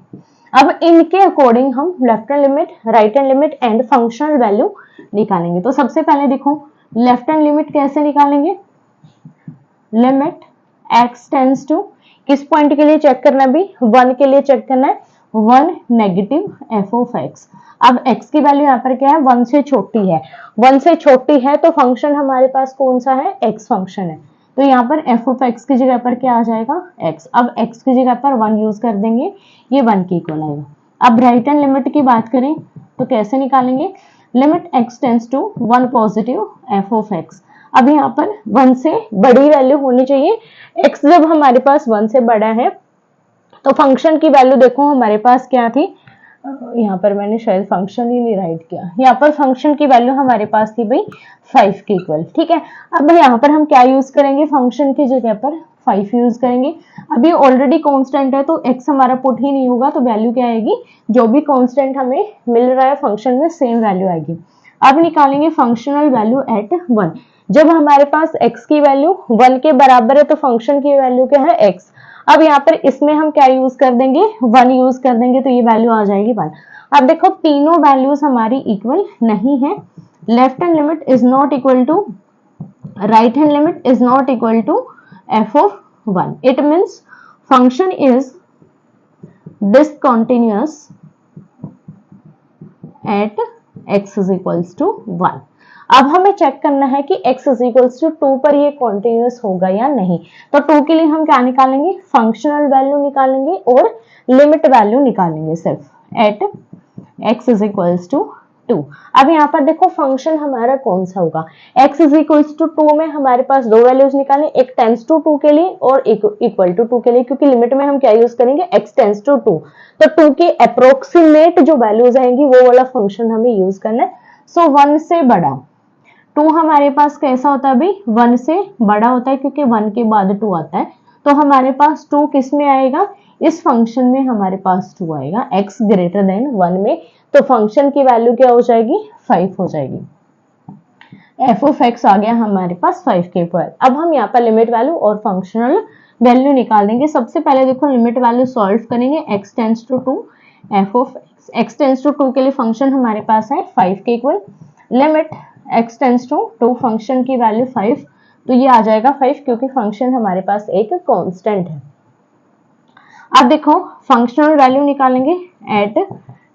अब इनके अकॉर्डिंग हम left hand limit, right hand limit and functional value निकालेंगे। तो सबसे पहले देखो लेफ्ट हैंड लिमिट कैसे निकालेंगे, लिमिट x टेंड्स टू, किस पॉइंट के लिए चेक करना भी, 1 के लिए चेक करना है, 1 नेगेटिव f ऑफ x। अब x की वैल्यू यहाँ पर क्या है, 1 से छोटी है, 1 से छोटी है तो फंक्शन हमारे पास कौन सा है, x फंक्शन है। तो यहाँ पर f ऑफ x की जगह पर क्या आ जाएगा, x। अब x की जगह पर 1 यूज कर देंगे, ये 1 के इक्वल आएगा। अब राइट हैंड लिमिट की बात करें तो कैसे निकालेंगे, limit x tends to 1 positive f of x। अब यहाँ पर 1 से बड़ी वैल्यू होनी चाहिए, x जब हमारे पास 1 से बड़ा है तो फंक्शन की वैल्यू देखो हमारे पास क्या थी, यहाँ पर मैंने शायद फंक्शन ही नहीं राइट किया, यहाँ पर फंक्शन की वैल्यू हमारे पास थी भाई 5 के इक्वल। ठीक है, अब यहाँ पर हम क्या यूज करेंगे, फंक्शन की जगह पर 5 यूज करेंगे। अभी ऑलरेडी कांस्टेंट है तो x हमारा पुट ही नहीं होगा, तो वैल्यू क्या आएगी, जो भी कांस्टेंट हमें मिल रहा है फंक्शन में सेम वैल्यू आएगी। अब निकालेंगे फंक्शनल वैल्यू एट 1। जब हमारे पास x की वैल्यू 1 के बराबर है तो फंक्शन की वैल्यू क्या है, x। अब यहाँ पर इसमें हम क्या यूज कर देंगे, 1 यूज कर देंगे तो ये वैल्यू आ जाएगी 1। अब देखो तीनों वैल्यूज हमारी इक्वल नहीं है, left hand limit is not equal to right hand limit is not equal to f of 1। It means function is discontinuous at x is equals to 1। अब हमें चेक करना है कि x is equals to 2 पर ये continuous होगा या नहीं। तो 2 के लिए हम क्या निकालेंगे, फंक्शनल वैल्यू निकालेंगे और लिमिट वैल्यू निकालेंगे सिर्फ eight x is equals to 2। अब यहाँ पर देखो फंक्शन हमारा कौन सा होगा, x is equals to 2 में हमारे पास दो वैल्यूज निकालें, एक टेंस टू 2 के लिए और एक इक्वल टू 2 के लिए, क्योंकि लिमिट में हम क्या यूज करेंगे, x टेंस टू 2। तो 2 के अप्रोक्सीमेट जो वैल्यूज आएंगी वो वाला फंक्शन हमें यूज करना है। सो 1 से बड़ा 2 हमारे पास कैसा होता है भाई, 1 से बड़ा होता है, क्योंकि 1 के बाद 2 आता है। तो हमारे पास 2 किस में आएगा, इस फंक्शन में हमारे पास 2 आएगा x ग्रेटर देन 1 में। तो फंक्शन की वैल्यू क्या हो जाएगी, 5 हो जाएगी। f ऑफ x आ गया हमारे पास 5 के ऊपर। अब हम यहाँ पर लिमिट वैल्यू और फंक्शनल वैल्यू निकाल देंगे। सबसे पहले देखो लिमिट वैल्यू सॉल्व करेंगे, x tends to 2 f of x tends to 2 के लिए फंक्शन हमारे पास है 5 के equal, limit x tends to 2 function की वैल्यू 5, तो ये आ जाएगा 5 क्योंकि फंक्शन हमारे पास एक कांस्टेंट है। अब देखो फंक्शनल वैल्यू निकालेंगे एट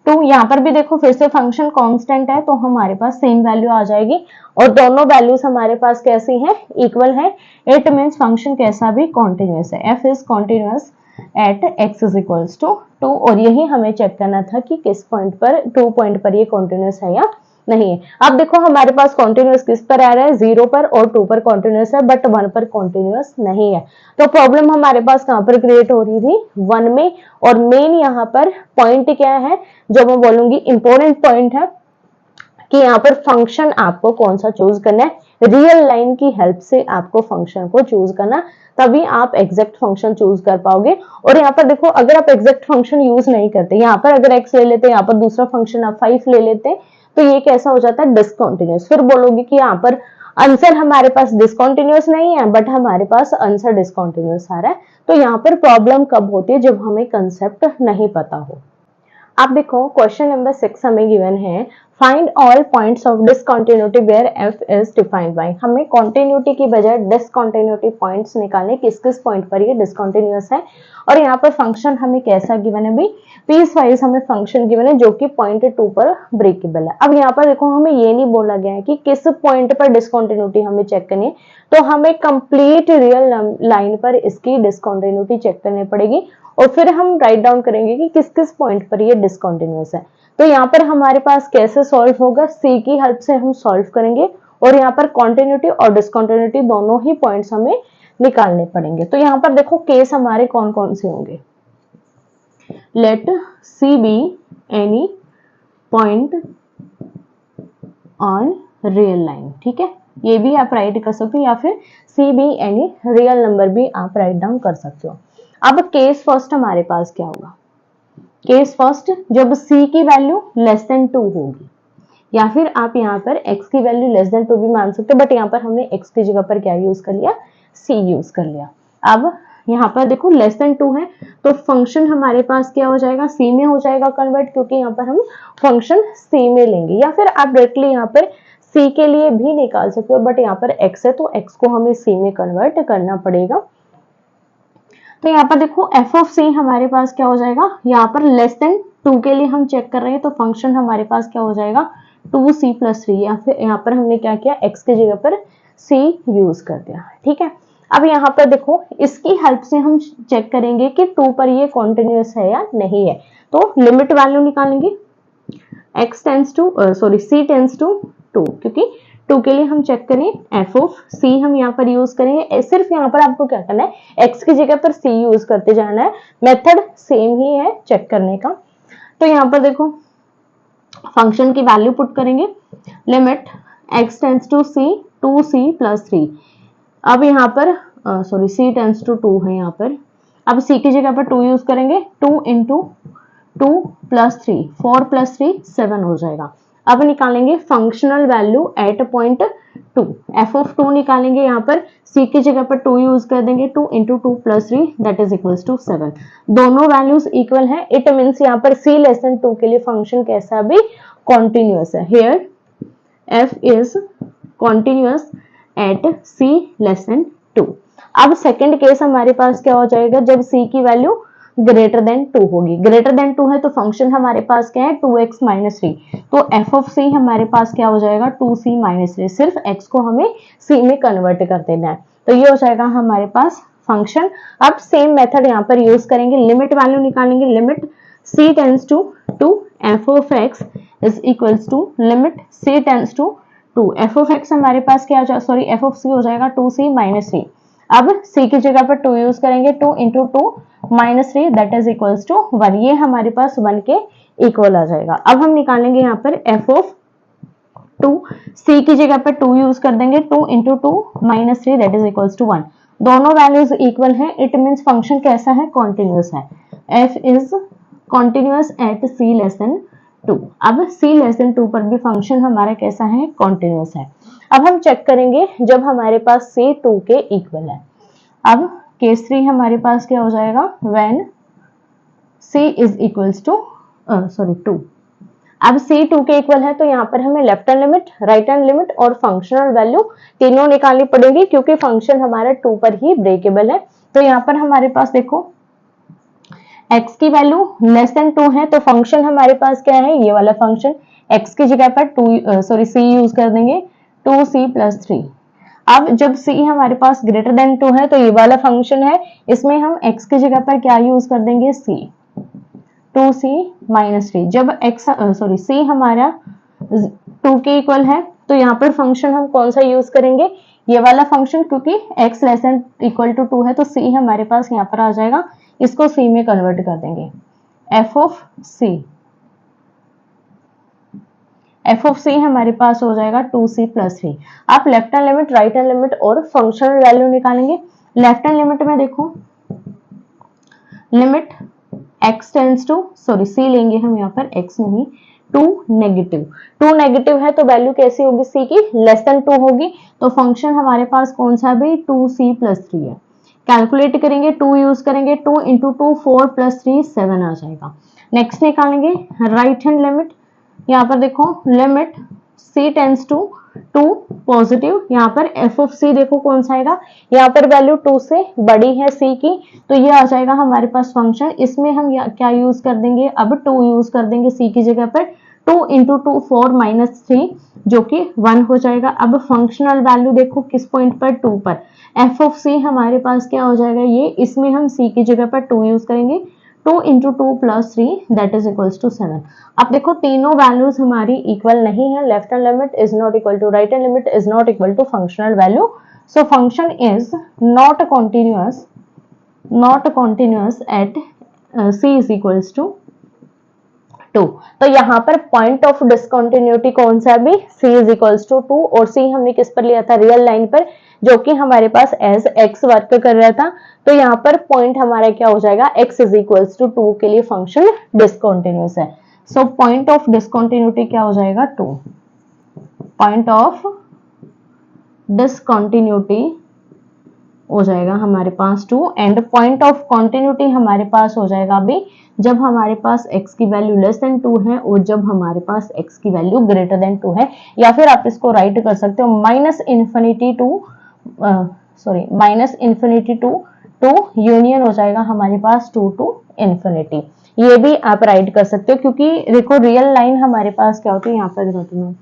2, यहाँ पर भी देखो फिर से फंक्शन कांस्टेंट है तो हमारे पास सेम वैल्यू आ जाएगी और दोनों वैल्यूज हमारे पास कैसी हैं, इक्वल है। इट मींस फंक्शन कैसा भी कॉन्टिन्यूस है, f is continuous at x is equals to 2। और यही हमें चेक करना था कि किस पॉइंट पर, 2 पॉइंट पर ये कॉन्टिन्यूस है या नहीं है। अब देखो हमारे पास कॉन्टिन्यूस किस पर आ रहा है, 0 पर और 2 पर कॉन्टिन्यूस है, बट 1 पर कॉन्टिन्यूस नहीं है। तो प्रॉब्लम हमारे पास कहां पर क्रिएट हो रही थी, 1 में। और मेन यहाँ पर पॉइंट क्या है, जो मैं बोलूंगी इंपॉर्टेंट पॉइंट है कि यहाँ पर फंक्शन आपको कौन सा चूज करना है, रियल लाइन की हेल्प से आपको फंक्शन को चूज करना, तभी आप एग्जैक्ट फंक्शन चूज कर पाओगे। और यहाँ पर देखो अगर आप एग्जैक्ट फंक्शन यूज नहीं करते, यहाँ पर अगर x ले लेते, यहाँ पर दूसरा फंक्शन आप 5 ले लेते, तो ये कैसा हो जाता है, डिसकंटिन्यूअस। फिर बोलोगे कि यहाँ पर आंसर हमारे पास डिसकंटिन्यूअस नहीं है, बट हमारे पास आंसर डिसकंटिन्यूअस आ रहा है। तो यहाँ पर प्रॉब्लम कब होती है, जब हमें कंसेप्ट नहीं पता हो। अब देखो क्वेश्चन नंबर 6 हमें गिवन है find all points of discontinuity where f is defined by. हमें कॉन्टिन्यूटी की बजाय डिसकंटिन्यूटी पॉइंट्स निकालने, किस किस पॉइंट पर ये डिसकंटिन्यूअस है। और यहाँ पर फंक्शन हमें कैसा गिवन है भाई, पीस वाइज हमें फंक्शन गिवन है जो कि पॉइंट 2 पर ब्रेकेबल है। अब यहाँ पर देखो हमें ये नहीं बोला गया है कि किस पॉइंट पर डिसकंटिन्यूटी हमें चेक करनी है, तो हमें कंप्लीट रियल लाइन पर इसकी डिसकंटिन्यूटी चेक करनी पड़ेगी और फिर हम राइट डाउन करेंगे कि किस किस पॉइंट पर ये डिसकंटिन्यूअस है। तो यहाँ पर हमारे पास कैसे सॉल्व होगा, सी की हेल्प से हम सॉल्व करेंगे और यहाँ पर कॉन्टिन्यूटी और डिसकंटिन्यूटी दोनों ही पॉइंट्स हमें निकालने पड़ेंगे। तो यहाँ पर देखो केस हमारे कौन कौन से होंगे। Let c be any point on real line, ठीक है, ये भी आप राइट कर सकते हो या फिर c be any real number भी आप राइट डाउन कर सकते हो। अब केस फर्स्ट हमारे पास क्या होगा, केस फर्स्ट जब c की वैल्यू लेस देन 2 होगी, या फिर आप यहाँ पर x की वैल्यू लेस देन 2 भी मान सकते हो, बट यहाँ पर हमने x की जगह पर क्या यूज कर लिया, c यूज कर लिया। अब यहाँ पर देखो लेस देन 2 है तो फंक्शन हमारे पास क्या हो जाएगा, c में हो जाएगा कन्वर्ट, क्योंकि यहाँ पर हम फंक्शन c में लेंगे, या फिर आप डायरेक्टली यहाँ पर c के लिए भी निकाल सकते हो, बट यहाँ पर x है तो x को हमें c में कन्वर्ट करना पड़ेगा। तो यहाँ पर देखो एफ ऑफ सी हमारे पास क्या हो जाएगा, यहाँ पर लेस देन 2 के लिए हम चेक कर रहे हैं तो फंक्शन हमारे पास क्या हो जाएगा 2c प्लस 3, या फिर यहाँ पर हमने क्या किया x की जगह पर c यूज कर दिया, ठीक है। अब यहाँ पर देखो इसकी हेल्प से हम चेक करेंगे कि 2 पर ये कॉन्टिन्यूअस है या नहीं है। तो लिमिट वैल्यू निकालेंगे, c टेंस टू 2, क्योंकि 2 के लिए हम चेक करें एफ ऑफ सी हम यहाँ पर यूज करेंगे। सिर्फ यहाँ पर आपको क्या करना है, x की जगह पर c यूज करते जाना है, मेथड सेम ही है चेक करने का। तो यहाँ पर देखो फंक्शन की वैल्यू पुट करेंगे, limit x tends to c 2c plus 3। अब यहाँ पर c टेंस टू 2 है यहाँ पर, अब c की जगह पर 2 यूज करेंगे, 2 इंटू 2 प्लस 3, 4 प्लस 3 7 हो जाएगा। अब निकालेंगे functional value at point 2, f of 2 निकालेंगे, यहाँ पर c की जगह पर 2 यूज कर देंगे, 2 into 2 plus 3 that is equals to 7। दोनों वैल्यूज इक्वल है, इट मीन्स यहाँ पर c लेस देन 2 के लिए फंक्शन कैसा भी कॉन्टिन्यूअस है। Here f is continuous at c less than 2। अब सेकेंड केस हमारे पास क्या हो जाएगा, जब c की वैल्यू ग्रेटर देन 2 होगी, ग्रेटर देन 2 है तो फंक्शन हमारे पास क्या है 2x माइनस 3, तो f ऑफ c हमारे पास क्या हो जाएगा 2c माइनस 3, सिर्फ x को हमें c में कन्वर्ट कर देना है, तो ये हो जाएगा हमारे पास फंक्शन। अब सेम मेथड यहाँ पर यूज करेंगे, लिमिट वैल्यू निकालेंगे, limit c tends to 2 f of x is equals to limit c tends to 2, f of x हमारे पास क्या हो जाएगा, सॉरी f ऑफ c हो जाएगा 2c माइनस 3। अब c की जगह पर 2 यूज करेंगे, 2 into 2 minus 3 that is equals to 1, ये हमारे पास 1 के इक्वल आ जाएगा। अब हम निकालेंगे यहाँ पर f ऑफ 2, c की जगह पर 2 यूज कर देंगे, 2 into 2 minus 3 that is equals to 1, दोनों वैल्यूज इक्वल है, इट मीन्स फंक्शन कैसा है कॉन्टिन्यूअस है, f is continuous at c less than 2। अब c लेस देन 2 पर भी फंक्शन हमारा कैसा है कॉन्टिन्यूअस है। अब हम चेक करेंगे जब हमारे पास c 2 के इक्वल है। अब केस 3 हमारे पास क्या हो जाएगा, when c is equals to 2। अब c 2 के इक्वल है तो यहाँ पर हमें left hand limit, right hand limit और फंक्शनल वैल्यू तीनों निकालनी पड़ेगी, क्योंकि फंक्शन हमारा 2 पर ही ब्रेकेबल है। तो यहाँ पर हमारे पास देखो x की वैल्यू लेस देन 2 है तो फंक्शन हमारे पास क्या है, ये वाला फंक्शन, x की जगह पर c यूज कर देंगे 2c प्लस 3। अब जब c हमारे पास ग्रेटर देन 2 है तो ये वाला फंक्शन है, इसमें हम x की जगह पर क्या यूज कर देंगे c, 2c माइनस 3। जब c हमारा 2 के इक्वल है तो यहाँ पर फंक्शन हम कौन सा यूज करेंगे, ये वाला फंक्शन, क्योंकि x less than equal to 2 है तो c हमारे पास यहाँ पर आ जाएगा, इसको c में कन्वर्ट कर देंगे, f ऑफ c हमारे पास हो जाएगा 2c प्लस 3। आप left hand limit, right hand limit और फंक्शनल वैल्यू निकालेंगे। लेफ्ट हैंड लिमिट में देखो limit x tends to c लेंगे हम यहाँ पर x नहीं 2 नेगेटिव है तो वैल्यू कैसी होगी c की, लेस देन 2 होगी, तो फंक्शन हमारे पास कौन सा भी 2c प्लस 3 है। कैलकुलेट करेंगे, 2 यूज करेंगे, 2 इंटू 2 4 प्लस 3 7 आ जाएगा। नेक्स्ट निकालेंगे राइट हैंड लिमिट, यहाँ पर देखो limit c tends to 2 positive, यहाँ पर f ऑफ c देखो कौन सा आएगा, यहाँ पर वैल्यू 2 से बड़ी है c की, तो ये आ जाएगा हमारे पास फंक्शन। इसमें हम क्या यूज कर देंगे, अब 2 यूज कर देंगे c की जगह पर, 2 इंटू 2 4 माइनस 3 जो कि 1 हो जाएगा। अब फंक्शनल वैल्यू देखो किस पॉइंट पर, 2 पर, f ऑफ c हमारे पास क्या हो जाएगा ये, इसमें हम c की जगह पर 2 यूज करेंगे, 2 into 2 plus 3 that is equals to 7। अब देखो तीनों वैल्यूज हमारी इक्वल नहीं है, left hand limit is not equal to right hand limit is not equal to functional value, so function is not continuous at c is equals to 2। तो यहाँ पर point of discontinuity कौन सा भी, c is equals to 2, और c हमने किस पर लिया था, रियल लाइन पर, जो कि हमारे पास एज x वर्क कर रहा था। तो यहाँ पर पॉइंट हमारा क्या हो जाएगा, x इज इक्वल्स टू 2 के लिए फंक्शन डिसकंटिन्यूअस है। सो पॉइंट ऑफ डिसकंटिन्यूटी क्या हो जाएगा, 2। पॉइंट ऑफ डिसकंटिन्यूटी हो जाएगा हमारे पास 2, एंड पॉइंट ऑफ कॉन्टिन्यूटी हमारे पास हो जाएगा अभी जब हमारे पास x की वैल्यू लेस देन 2 है और जब हमारे पास x की वैल्यू ग्रेटर देन 2 है, या फिर आप इसको राइट कर सकते हो माइनस इन्फिनिटी टू यूनियन हो जाएगा हमारे पास 2 टू इन्फिनिटी, ये भी आप राइट कर सकते हो, क्योंकि देखो रियल लाइन हमारे पास क्या होती है, यहाँ पर दिखाती हूँ,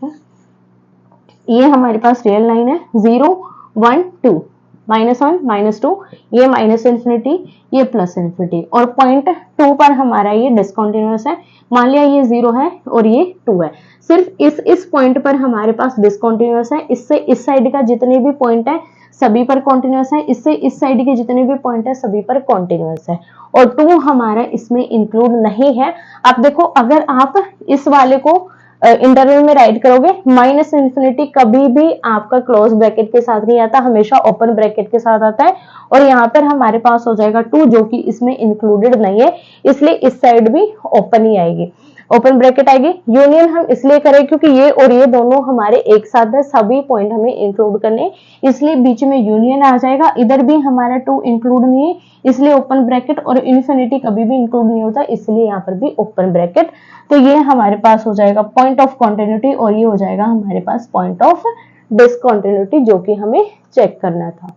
ये हमारे पास रियल लाइन है 0 1 2 -1 -2, ये माइनस इन्फिनिटी, ये प्लस इन्फिनिटी, और पॉइंट 2 पर हमारा ये डिसकंटिन्यूअस है। मान लिया ये 0 है और ये 2 है, सिर्फ इस पॉइंट पर हमारे पास डिसकंटिन्यूअस है, इससे इस साइड का जितने भी पॉइंट है सभी पर कॉन्टिन्यूअस है, इससे इस साइड के जितने भी पॉइंट है सभी पर कॉन्टिन्यूअस है, और 2 हमारा इसमें इंक्लूड नहीं है। अब देखो अगर आप इस वाले को इंटरवल में राइट करोगे, माइनस इन्फिनिटी कभी भी आपका क्लोज ब्रैकेट के साथ नहीं आता, हमेशा ओपन ब्रैकेट के साथ आता है, और यहाँ पर हमारे पास हो जाएगा 2 जो कि इसमें इंक्लूडेड नहीं है, इसलिए इस साइड भी ओपन ही आएगी, ओपन ब्रैकेट आएगी। यूनियन हम इसलिए करें क्योंकि ये और ये दोनों हमारे एक साथ है, सभी पॉइंट हमें इंक्लूड करने, इसलिए बीच में यूनियन आ जाएगा। इधर भी हमारा 2 इंक्लूड नहीं है, इसलिए ओपन ब्रैकेट, और इन्फिनिटी कभी भी इंक्लूड नहीं होता, इसलिए यहाँ पर भी ओपन ब्रैकेट। तो ये हमारे पास हो जाएगा पॉइंट ऑफ कॉन्टिन्यूटी, और ये हो जाएगा हमारे पास पॉइंट ऑफ डिसकंटिन्यूटी, जो कि हमें चेक करना था।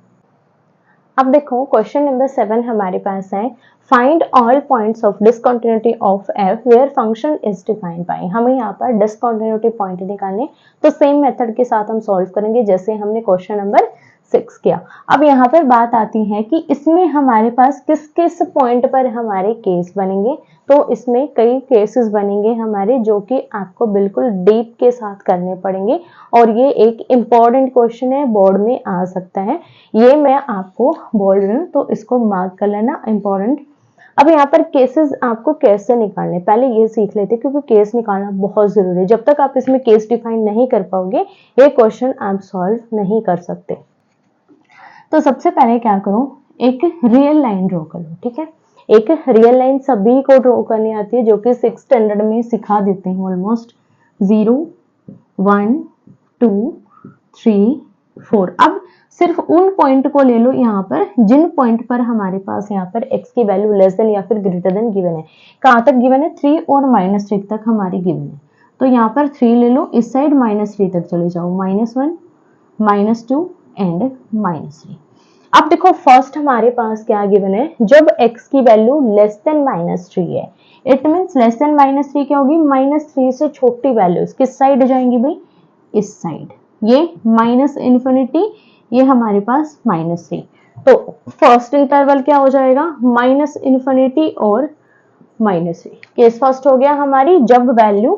अब देखो क्वेश्चन नंबर 7 हमारे पास है, find all points of discontinuity of f where function is defined by. हमें यहाँ पर डिसकंटिन्यूटी पॉइंट निकालने, तो सेम मेथड के साथ हम सॉल्व करेंगे जैसे हमने क्वेश्चन नंबर 6 किया। अब यहाँ पर बात आती है कि इसमें हमारे पास किस किस पॉइंट पर हमारे केस बनेंगे, तो इसमें कई केसेस बनेंगे हमारे, जो कि आपको बिल्कुल डीप के साथ करने पड़ेंगे, और ये एक इम्पॉर्टेंट क्वेश्चन है, बोर्ड में आ सकता है, ये मैं आपको बोल रही हूँ, तो इसको मार्क कर लेना इम्पॉर्टेंट। अब यहाँ पर केसेस आपको कैसे निकालने, पहले ये सीख लेते हैं, क्योंकि केस निकालना बहुत जरूरी है। जब तक आप इसमें केस डिफाइन नहीं कर पाओगे, ये क्वेश्चन आप सॉल्व नहीं कर सकते। तो सबसे पहले क्या करो, एक रियल लाइन ड्रॉ कर लो, ठीक है। एक रियल लाइन सभी को ड्रॉ करनी आती है, जो कि 6th स्टैंडर्ड में सिखा देते हैं ऑलमोस्ट। 0 1 2 3 4। अब सिर्फ उन पॉइंट को ले लो यहाँ पर जिन पॉइंट पर हमारे पास यहाँ पर x की वैल्यू लेस देन या फिर ग्रेटर देन गिवन है। कहाँ तक गिवन है, 3 और -3 तक हमारी गिवन है, तो यहाँ पर 3 ले लो, इस साइड -3 तक चले जाओ, -1 -2 एंड -3। अब देखो फर्स्ट हमारे पास क्या गिवन है, जब x की वैल्यू लेस देन -3 है, इट मींस लेस देन -3 क्या होगी, -3 से छोटी वैल्यूज किस साइड जाएंगी भाई, इस साइड, ये माइनस इन्फिनिटी, ये हमारे पास -3, तो फर्स्ट इंटरवल क्या हो जाएगा, माइनस इन्फिनिटी और -3। केस फर्स्ट हो गया हमारी, जब वैल्यू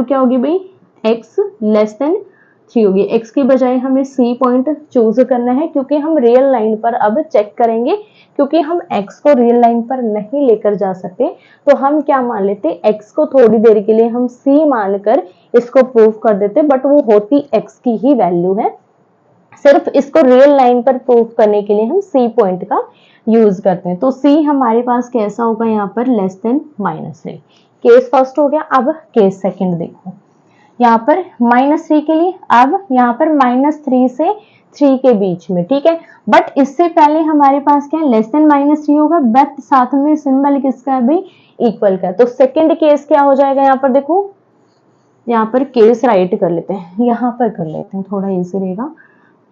क्या होगी भाई, x लेस देन 3 होगी। x की बजाय हमें c पॉइंट चूज करना है, क्योंकि हम रियल लाइन पर अब चेक करेंगे, क्योंकि हम x को रियल लाइन पर नहीं लेकर जा सकते, तो हम क्या मान लेते, x को थोड़ी देर के लिए हम c मानकर इसको प्रूव कर देते, बट वो होती x की ही वैल्यू है, सिर्फ इसको रियल लाइन पर प्रूव करने के लिए हम c पॉइंट का यूज करते हैं। तो c हमारे पास कैसा होगा, यहाँ पर लेस देन -3। केस फर्स्ट हो गया। अब केस सेकंड देखो, यहाँ पर -3 के लिए, अब यहाँ पर -3 से 3 के बीच में, ठीक है। बट इससे पहले हमारे पास क्या है, लेस देन -3 होगा, बट साथ में सिंबल किसका है भाई, इक्वल का। तो सेकंड केस क्या हो जाएगा, यहाँ पर देखो, यहाँ पर केस राइट कर लेते हैं, यहाँ पर कर लेते हैं, थोड़ा इजी रहेगा।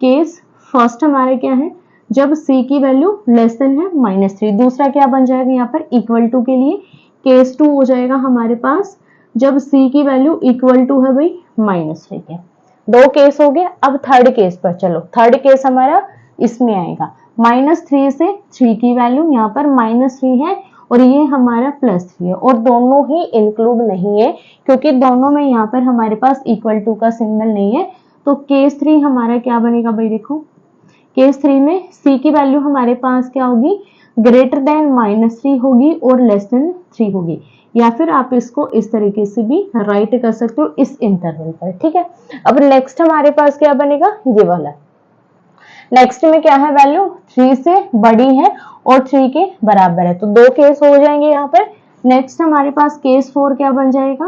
केस फर्स्ट हमारे क्या है, जब c की वैल्यू लेस देन है -3। दूसरा क्या बन जाएगा यहाँ पर, इक्वल टू के लिए केस 2 हो जाएगा हमारे पास, जब c की वैल्यू इक्वल टू है भाई -3 के। दो केस हो गए। अब थर्ड केस पर चलो, थर्ड केस हमारा इसमें आएगा, -3 से 3 की वैल्यू यहाँ पर -3 है और ये हमारा +3 है, और दोनों ही इंक्लूड नहीं है क्योंकि दोनों में यहाँ पर हमारे पास इक्वल टू का सिंबल नहीं है। तो केस 3 हमारा क्या बनेगा भाई, देखो केस 3 में c की वैल्यू हमारे पास क्या होगी, ग्रेटर देन -3 होगी और लेस देन 3 होगी, या फिर आप इसको इस तरीके से भी राइट कर सकते हो इस इंटरवल पर, ठीक है। अब नेक्स्ट हमारे पास क्या बनेगा, ये वाला। नेक्स्ट में क्या है, वैल्यू 3 से बड़ी है और 3 के बराबर है, तो दो केस हो जाएंगे यहाँ पर। नेक्स्ट हमारे पास केस 4 क्या बन जाएगा,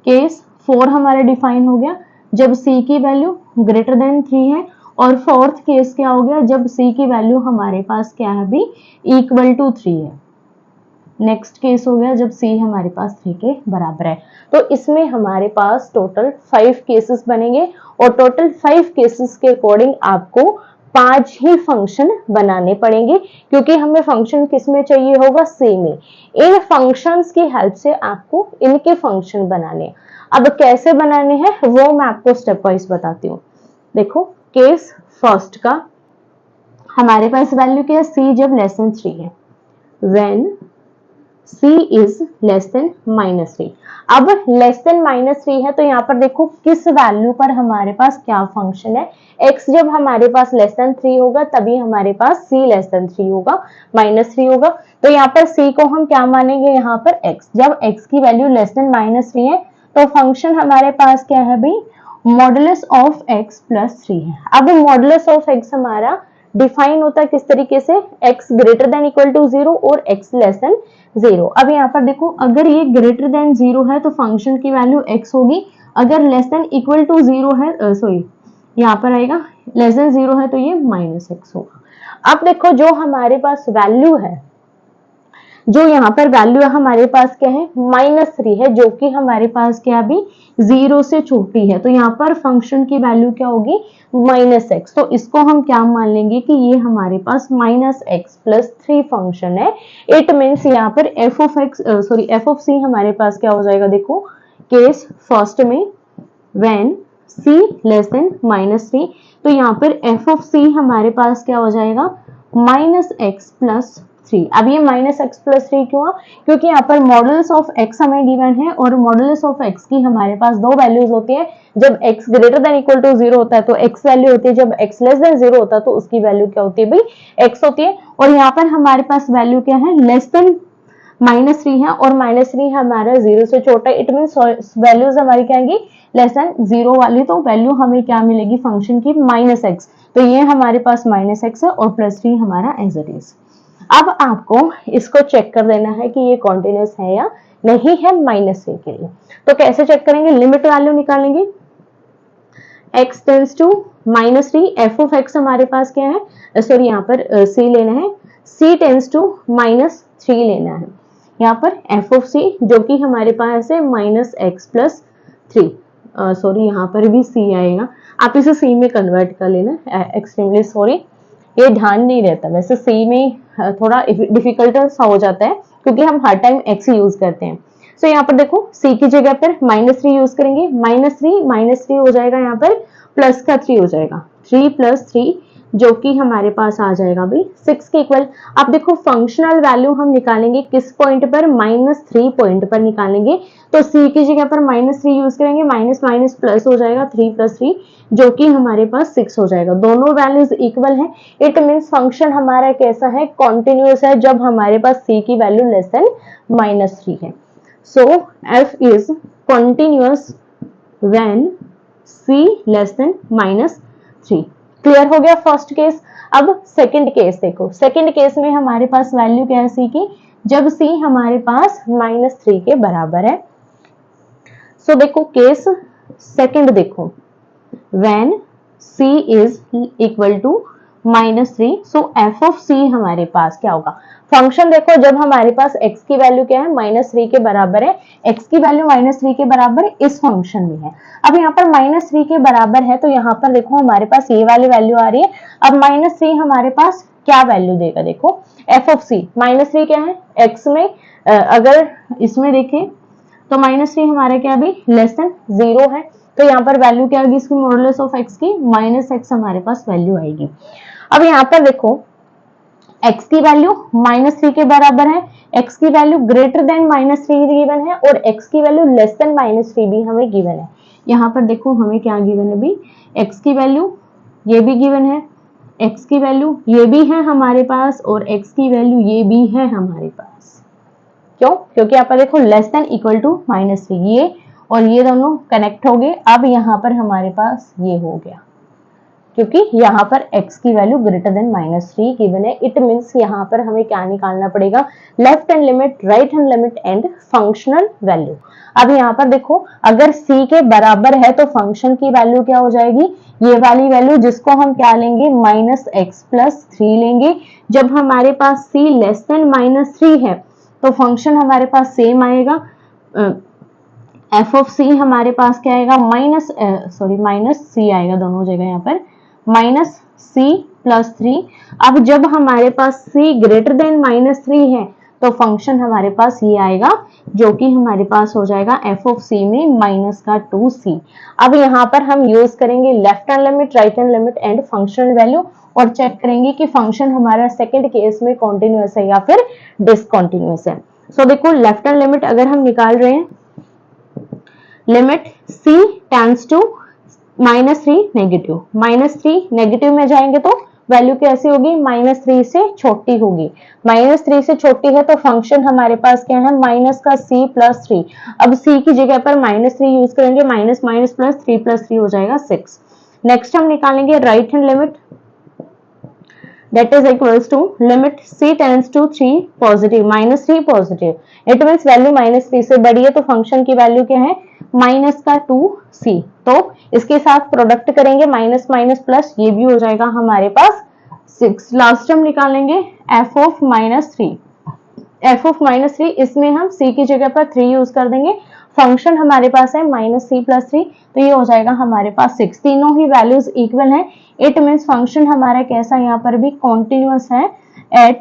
केस 4 हमारा डिफाइन हो गया जब c की वैल्यू ग्रेटर देन 3 है, और फोर्थ केस क्या हो गया, जब c की वैल्यू हमारे पास क्या है भी, इक्वल टू 3 है। नेक्स्ट केस हो गया जब c हमारे पास 3 के बराबर है। तो इसमें हमारे पास टोटल 5 केसेस बनेंगे, और टोटल 5 केसेस के अकॉर्डिंग आपको 5 ही फंक्शन बनाने पड़ेंगे, क्योंकि हमें फंक्शन किस में चाहिए होगा, c में। इन फंक्शंस की हेल्प से आपको इनके फंक्शन बनाने। अब कैसे बनाने हैं वो मैं आपको स्टेप वाइज बताती हूँ। देखो केस फर्स्ट का हमारे पास वैल्यू क्या है, c जब लेस देन 3 है, when c is less than -3। अब लेस देन -3 है तो यहाँ पर देखो किस वैल्यू पर हमारे पास क्या फंक्शन है, x जब हमारे पास लेस देन 3 होगा तभी हमारे पास c लेस देन 3 होगा, -3 होगा। तो यहाँ पर c को हम क्या मानेंगे, यहाँ पर x। जब x की वैल्यू लेस देन -3 है तो फंक्शन हमारे पास क्या है भाई, मॉडुलस ऑफ x प्लस 3 है। अब मॉडुलस ऑफ x हमारा डिफाइन होता है किस तरीके से, x greater than equal to 0 और x लेस देन 0। अब यहाँ पर देखो अगर ये ग्रेटर देन 0 है तो फंक्शन की वैल्यू x होगी, अगर लेस देन इक्वल टू 0 है, सॉरी यहाँ पर आएगा लेस देन 0 है तो ये -x होगा। अब देखो जो हमारे पास वैल्यू है, जो यहाँ पर वैल्यू है हमारे पास क्या है, -3 है, जो कि हमारे पास क्या अभी 0 से छोटी है। तो यहाँ पर फंक्शन की वैल्यू क्या होगी, -x। तो इसको हम क्या मान लेंगे कि ये हमारे पास -x प्लस 3 फंक्शन है। इट मीन्स यहाँ पर f ऑफ c हमारे पास क्या हो जाएगा, देखो केस फर्स्ट में व्हेन c लेस देन -3, तो यहाँ पर f ऑफ c हमारे पास क्या हो जाएगा, -x प्लस 3। अब ये -x प्लस 3 क्यों है, क्योंकि यहाँ पर मॉडुलस ऑफ x हमें गिवन है, और मॉडुलस ऑफ x की हमारे पास दो वैल्यूज होती है। जब x greater than equal to 0 होता है तो x वैल्यू होती है, जब x लेस देन 0 होता है तो उसकी वैल्यू क्या होती है भाई, x होती है। और यहाँ पर हमारे पास वैल्यू क्या है, लेस देन -3 है, और -3 हमारा 0 से छोटा है। इट मीन वैल्यूज हमारी क्या आएंगी, लेस देन 0 वाली, तो वैल्यू हमें क्या मिलेगी फंक्शन की, -x। तो ये हमारे पास -x है और +3 हमारा एज इट इज। अब आपको इसको चेक कर देना है कि ये कॉन्टिन्यूस है या नहीं है -3 के लिए। तो कैसे चेक करेंगे, लिमिट वैल्यू निकालेंगे, x tends to -3, f of x हमारे पास क्या है, सॉरी यहाँ पर c लेना है, c टेंड्स टू -3 लेना है। यहाँ पर f ऑफ c जो कि हमारे पास है -x प्लस 3, सॉरी यहाँ पर भी c आएगा, आप इसे c में कन्वर्ट कर लेना, एक्सट्रीमली सॉरी, ये ध्यान नहीं रहता। वैसे c में थोड़ा डिफिकल्ट सा हो जाता है क्योंकि हम हर टाइम x यूज करते हैं। सो यहाँ पर देखो c की जगह पर -3 यूज करेंगे, -3 हो जाएगा, यहाँ पर प्लस का 3 हो जाएगा, 3 + 3 जो कि हमारे पास आ जाएगा भाई 6 के इक्वल। अब देखो फंक्शनल वैल्यू हम निकालेंगे किस पॉइंट पर, -3 पॉइंट पर निकालेंगे। तो c की जगह पर -3 यूज करेंगे, माइनस माइनस प्लस हो जाएगा, 3 + 3 जो कि हमारे पास 6 हो जाएगा। दोनों वैल्यूज इक्वल है, इट मीन्स फंक्शन हमारा कैसा है, कॉन्टिन्यूअस है, जब हमारे पास c की वैल्यू लेस देन -3 है। So f is continuous when c less than -3। Clear हो गया फर्स्ट केस। अब सेकंड केस देखो, सेकंड केस में हमारे पास वैल्यू क्या है c की, जब c हमारे पास -3 के बराबर है। सो देखो केस सेकंड देखो, when c is equal to -3। So f of c हमारे पास क्या होगा, फंक्शन देखो जब हमारे पास x की वैल्यू क्या है -3 के बराबर है, x की वैल्यू -3 के बराबर इस फंक्शन में है। अब यहाँ पर -3 के बराबर है तो यहाँ पर देखो हमारे पास ये वाली वैल्यू आ रही है। अब -3 हमारे पास क्या वैल्यू देगा, देखो f ऑफ c -3 क्या है x में, अगर इसमें देखें तो -3 हमारे क्या अभी लेस देन 0 है, तो यहाँ पर वैल्यू क्या होगी इसकी मॉडुलस ऑफ x की -x हमारे पास वैल्यू आएगी। अब यहाँ पर देखो x की वैल्यू -3 के बराबर है, x की वैल्यू ग्रेटर देन -3 गिवन है और x की वैल्यू लेस देन -3 भी हमें गिवन है। यहाँ पर देखो हमें क्या गिवन है अभी, x की वैल्यू ये भी गिवन है, x की वैल्यू ये भी है हमारे पास और x की वैल्यू ये भी है हमारे पास। क्यों, क्योंकि यहाँ पर देखो लेस देन इक्वल टू -3, ये और ये दोनों कनेक्ट हो गए। अब यहाँ पर हमारे पास ये हो गया क्योंकि यहाँ पर x की वैल्यू ग्रेटर देन -3 गिवन है। इट मींस यहाँ पर हमें क्या निकालना पड़ेगा, left hand limit, right hand limit and functional value. अब यहाँ पर देखो अगर c के बराबर है तो फंक्शन की वैल्यू क्या हो जाएगी, ये वाली वैल्यू जिसको हम क्या लेंगे -x+3 लेंगे। जब हमारे पास c लेस देन -3 है तो फंक्शन हमारे पास सेम आएगा, f ऑफ c हमारे पास क्या आएगा माइनस c आएगा दोनों जगह यहाँ पर -c+3। अब जब हमारे पास c ग्रेटर देन -3 है तो फंक्शन हमारे पास ये आएगा जो कि हमारे पास हो जाएगा f ऑफ c में -2c। अब यहाँ पर हम यूज करेंगे left hand limit, right hand limit and functional value और चेक करेंगे कि फंक्शन हमारा सेकंड केस में कॉन्टिन्यूअस है या फिर डिसकॉन्टिन्यूअस है। सो देखो लेफ्ट हैंड लिमिट अगर हम निकाल रहे हैं, limit c tends to -3 negative, -3 negative में जाएंगे तो वैल्यू कैसी होगी, -3 से छोटी होगी, -3 से छोटी है तो फंक्शन हमारे पास क्या है -c+3। अब c की जगह पर -3 यूज करेंगे, -+3+3 हो जाएगा 6। नेक्स्ट हम निकालेंगे right hand limit, that is equals to limit c tends to 3 positive, -3 positive, it means value -3 से बड़ी है तो फंक्शन की वैल्यू क्या है -2c। तो इसके साथ प्रोडक्ट करेंगे माइनस माइनस प्लस, ये भी हो जाएगा हमारे पास 6। लास्ट हम निकालेंगे f ऑफ -3, f ऑफ -3 इसमें हम c की जगह पर 3 यूज कर देंगे, फंक्शन हमारे पास है -c+3 तो ये हो जाएगा हमारे पास 6। तीनों ही वैल्यूज इक्वल हैं, इट मींस फंक्शन हमारा कैसा यहाँ पर भी कॉन्टिन्यूअस है at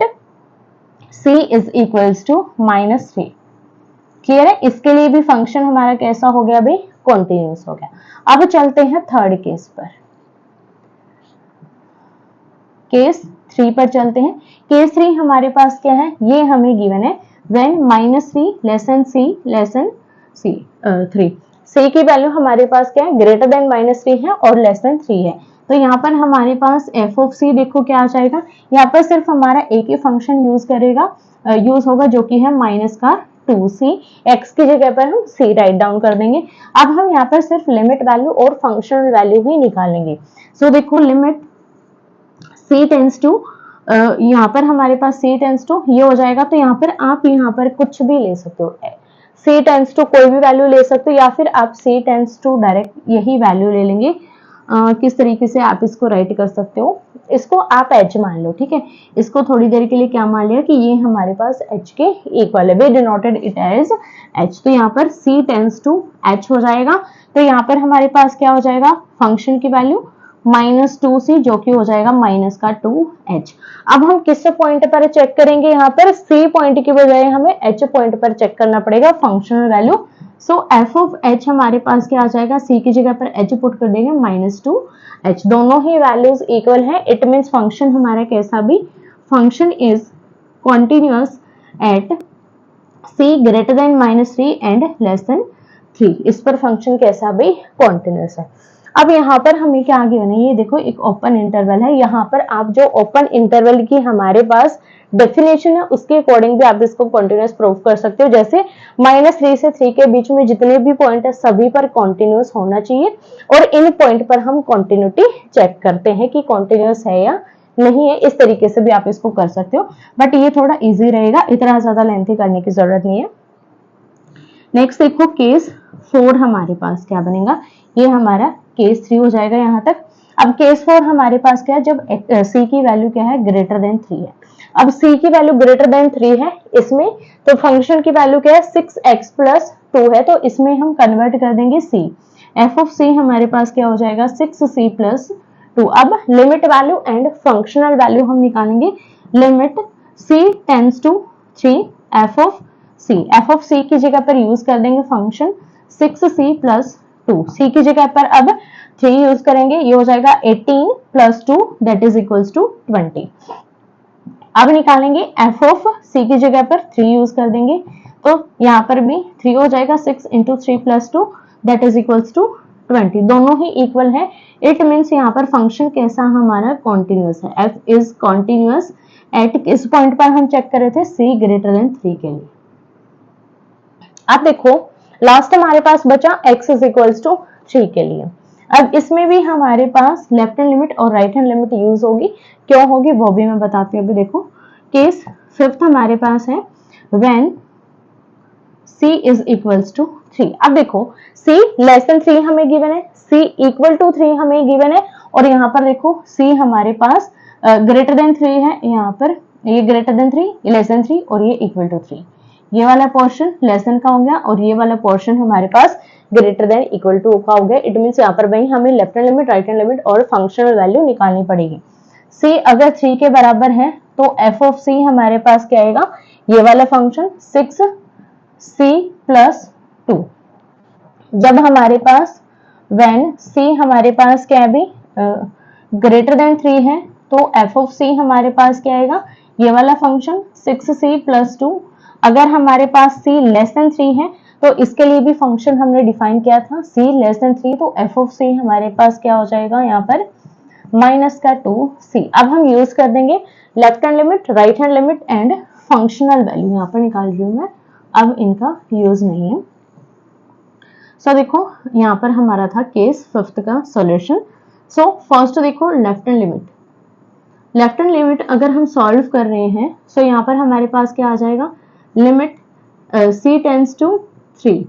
c is equals to -3। Clear है, इसके लिए भी फंक्शन हमारा कैसा हो गया भाई, कॉन्टिन्यूअस हो गया। अब चलते हैं थर्ड केस पर, केस 3 पर चलते हैं। केस 3 हमारे पास क्या है, ये हमें गिवन है when -3 less than c3, c की वैल्यू हमारे पास क्या है ग्रेटर देन -3 है और लेस देन 3 है। तो यहाँ पर हमारे पास f ऑफ c देखो क्या आ जाएगा, यहाँ पर सिर्फ हमारा एक ही फंक्शन यूज होगा जो कि है -2c, x की जगह पर हम c राइट डाउन कर देंगे। अब हम यहाँ पर सिर्फ लिमिट वैल्यू और फंक्शनल वैल्यू ही निकालेंगे। सो देखो लिमिट c टेंस टू, यहाँ पर हमारे पास c टेंस टू ये हो जाएगा, तो यहाँ पर आप यहाँ पर कुछ भी ले सकते हो, c टेंस टू कोई भी वैल्यू ले सकते हो या फिर आप c टेंस टू डायरेक्ट यही वैल्यू ले लेंगे। किस तरीके से आप इसको राइट कर सकते हो, इसको आप h मान लो, ठीक है, इसको थोड़ी देर के लिए क्या मान लिया कि ये हमारे पास h के इक्वल है, we denoted it as h। तो यहाँ पर c टेंस टू h हो जाएगा, तो यहाँ पर हमारे पास क्या हो जाएगा फंक्शन की वैल्यू -2c जो कि हो जाएगा -2h। अब हम किस पॉइंट पर चेक करेंगे, यहाँ पर c पॉइंट की बजाय हमें h पॉइंट पर चेक करना पड़ेगा functional value. So f of h हमारे पास क्या आ जाएगा, c की जगह पर h पुट कर देंगे -2h, दोनों ही वैल्यूज इक्वल है, इट मींस फंक्शन हमारा कैसा भी, function is continuous at c greater than -3 and less than 3, इस पर फंक्शन कैसा भी कॉन्टिन्यूअस है। अब यहाँ पर हमें क्या गिवन है, ये देखो एक ओपन इंटरवल है, यहाँ पर आप जो ओपन इंटरवल की हमारे पास डेफिनेशन है उसके अकॉर्डिंग भी आप इसको कॉन्टिन्यूअस प्रूव कर सकते हो। जैसे -3 से 3 के बीच में जितने भी पॉइंट है सभी पर कॉन्टिन्यूअस होना चाहिए और इन पॉइंट पर हम कॉन्टिन्यूटी चेक करते हैं कि कॉन्टिन्यूअस है या नहीं है, इस तरीके से भी आप इसको कर सकते हो, बट ये थोड़ा इजी रहेगा, इतना ज्यादा लेंथी करने की जरूरत नहीं है। नेक्स्ट देखो केस 4 हमारे पास क्या बनेगा, ये हमारा केस 3 हो जाएगा यहाँ तक। अब केस 4 हमारे पास क्या है, जब c की वैल्यू क्या है, ग्रेटर देन 3 है। अब c की वैल्यू ग्रेटर देन 3 है इसमें, तो फंक्शन की वैल्यू क्या है, 6x प्लस 2 है, तो इसमें हम कन्वर्ट कर देंगे c। f ऑफ c हमारे पास क्या हो जाएगा, 6c प्लस 2। अब limit value and functional value हम निकालेंगे। Limit c tends to 3 f of c की जगह पर यूज कर देंगे फंक्शन 6c प्लस 2। c की जगह पर अब 3 यूज करेंगे, ये हो जाएगा 18 plus 2 that is equals to 20। अब निकालेंगे f ऑफ c की जगह पर 3 यूज कर देंगे, तो यहाँ पर भी 3 हो जाएगा, 6 into 3 plus 2 that is equals to 20। दोनों ही इक्वल है। इट मीन्स यहाँ पर फंक्शन कैसा हमारा, कॉन्टिन्यूअस है। f इज कॉन्टिन्यूअस एट किस पॉइंट पर हम चेक कर रहे थे, c ग्रेटर देन 3 के लिए। अब देखो लास्ट हमारे पास बचा x इज इक्वल्स टू 3 के लिए। अब इसमें भी हमारे पास लेफ्ट हैंड लिमिट और राइट हैंड लिमिट यूज होगी, क्यों होगी वो भी मैं बताती हूँ। अभी देखो केस 5 हमारे पास है, when c is equals to 3। अब देखो c लेस देन 3 हमें गिवन है, c इक्वल टू 3 हमें गिवन है, और यहाँ पर देखो c हमारे पास ग्रेटर देन 3 है, यहाँ पर ये ग्रेटर देन 3, लेस देन 3 और ये इक्वल टू 3। ये वाला पोर्शन लेस देन का हो गया और ये वाला पोर्शन हमारे पास ग्रेटर देन इक्वल टू का हो गया। इट मींस यहाँ पर भाई हमें left hand limit, right hand limit और फंक्शनल वैल्यू निकालनी पड़ेगी। c अगर 3 के बराबर है तो f ऑफ c हमारे पास क्या आएगा, ये वाला फंक्शन 6c प्लस 2। जब हमारे पास when c हमारे पास क्या है अभी ग्रेटर देन 3 है, तो f ऑफ c हमारे पास क्या आएगा, ये वाला फंक्शन 6c प्लस 2। अगर हमारे पास c लेस देन 3 है तो इसके लिए भी फंक्शन हमने डिफाइन किया था, c लेस देन 3, तो f ऑफ c हमारे पास क्या हो जाएगा, यहाँ पर माइनस का 2c। अब हम यूज कर देंगे left hand limit, right hand limit and functional value, यहाँ पर निकाल रही हूँ मैं, अब इनका यूज नहीं है। सो देखो यहाँ पर हमारा था केस 5 का सॉल्यूशन। सो फर्स्ट देखो left hand limit. Left hand limit अगर हम सॉल्व कर रहे हैं, सो यहाँ पर हमारे पास क्या आ जाएगा, limit c tends to 3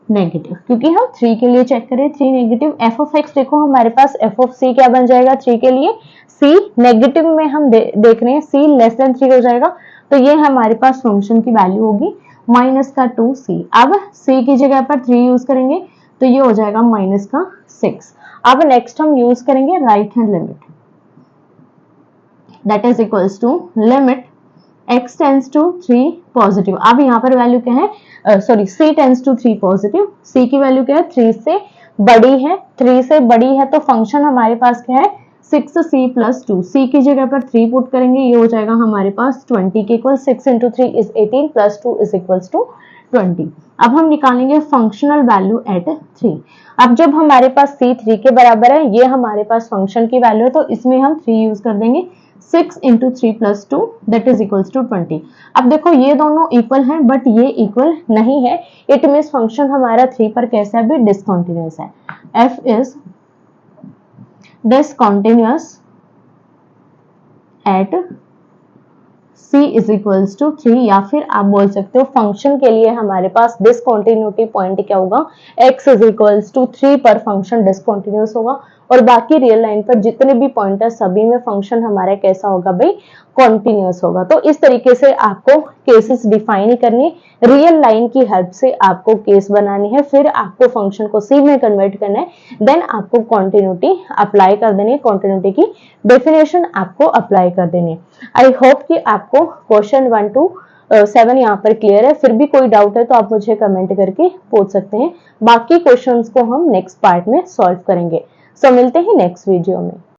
negative, क्योंकि हम 3 के लिए चेक करें, 3 नेगेटिव। f ऑफ x देखो हमारे पास f ऑफ c क्या बन जाएगा 3 के लिए, c नेगेटिव में हम देख रहे हैं, c लेस देन 3 हो जाएगा, तो ये हमारे पास फंक्शन की वैल्यू होगी माइनस का 2c। अब c की जगह पर 3 यूज करेंगे तो ये हो जाएगा माइनस का 6। अब नेक्स्ट हम यूज करेंगे right hand limit, that is equals to limit x tends to 3 positive. अब यहाँ पर वैल्यू क्या है, sorry c tends to 3 positive, c की वैल्यू क्या है, 3 से बड़ी है, 3 से बड़ी है, तो फंक्शन हमारे पास क्या है 6c प्लस 2। c की जगह पर 3 पुट करेंगे, ये हो जाएगा हमारे पास 20 के equal, 6 into 3 is 18 plus 2 is equals to 20। अब हम निकालेंगे फंक्शनल वैल्यू एट 3। अब जब हमारे पास c 3 के बराबर है, ये हमारे पास फंक्शन की वैल्यू है, तो इसमें हम 3 यूज कर देंगे, 6 into 3 plus 2 that is equals to 20। अब देखो ये दोनों इक्वल हैं बट ये इक्वल नहीं है, इट मींस फंक्शन हमारा 3 पर कैसा है, भी डिसकंटिन्यूअस है। f is discontinuous at c is equals to 3, या फिर आप बोल सकते हो फंक्शन के लिए हमारे पास डिसकंटिन्यूटी पॉइंट क्या होगा, x इज इक्वल्स टू 3 पर फंक्शन डिसकंटिन्यूअस होगा, और बाकी रियल लाइन पर जितने भी पॉइंट है सभी में फंक्शन हमारा कैसा होगा भाई, कॉन्टिन्यूअस होगा। तो इस तरीके से आपको केसेस डिफाइन करनी, रियल लाइन की हेल्प से आपको केस बनानी है, फिर आपको फंक्शन को सी में कन्वर्ट करना है, देन आपको कॉन्टिन्यूटी अप्लाई कर देनी है, कॉन्टिन्यूटी की डेफिनेशन आपको अप्लाई कर देनी है। आई होप कि आपको क्वेश्चन 1 to 7 यहाँ पर क्लियर है। फिर भी कोई डाउट है तो आप मुझे कमेंट करके पूछ सकते हैं, बाकी क्वेश्चंस को हम नेक्स्ट पार्ट में सॉल्व करेंगे। सो मिलते हैं नेक्स्ट वीडियो में।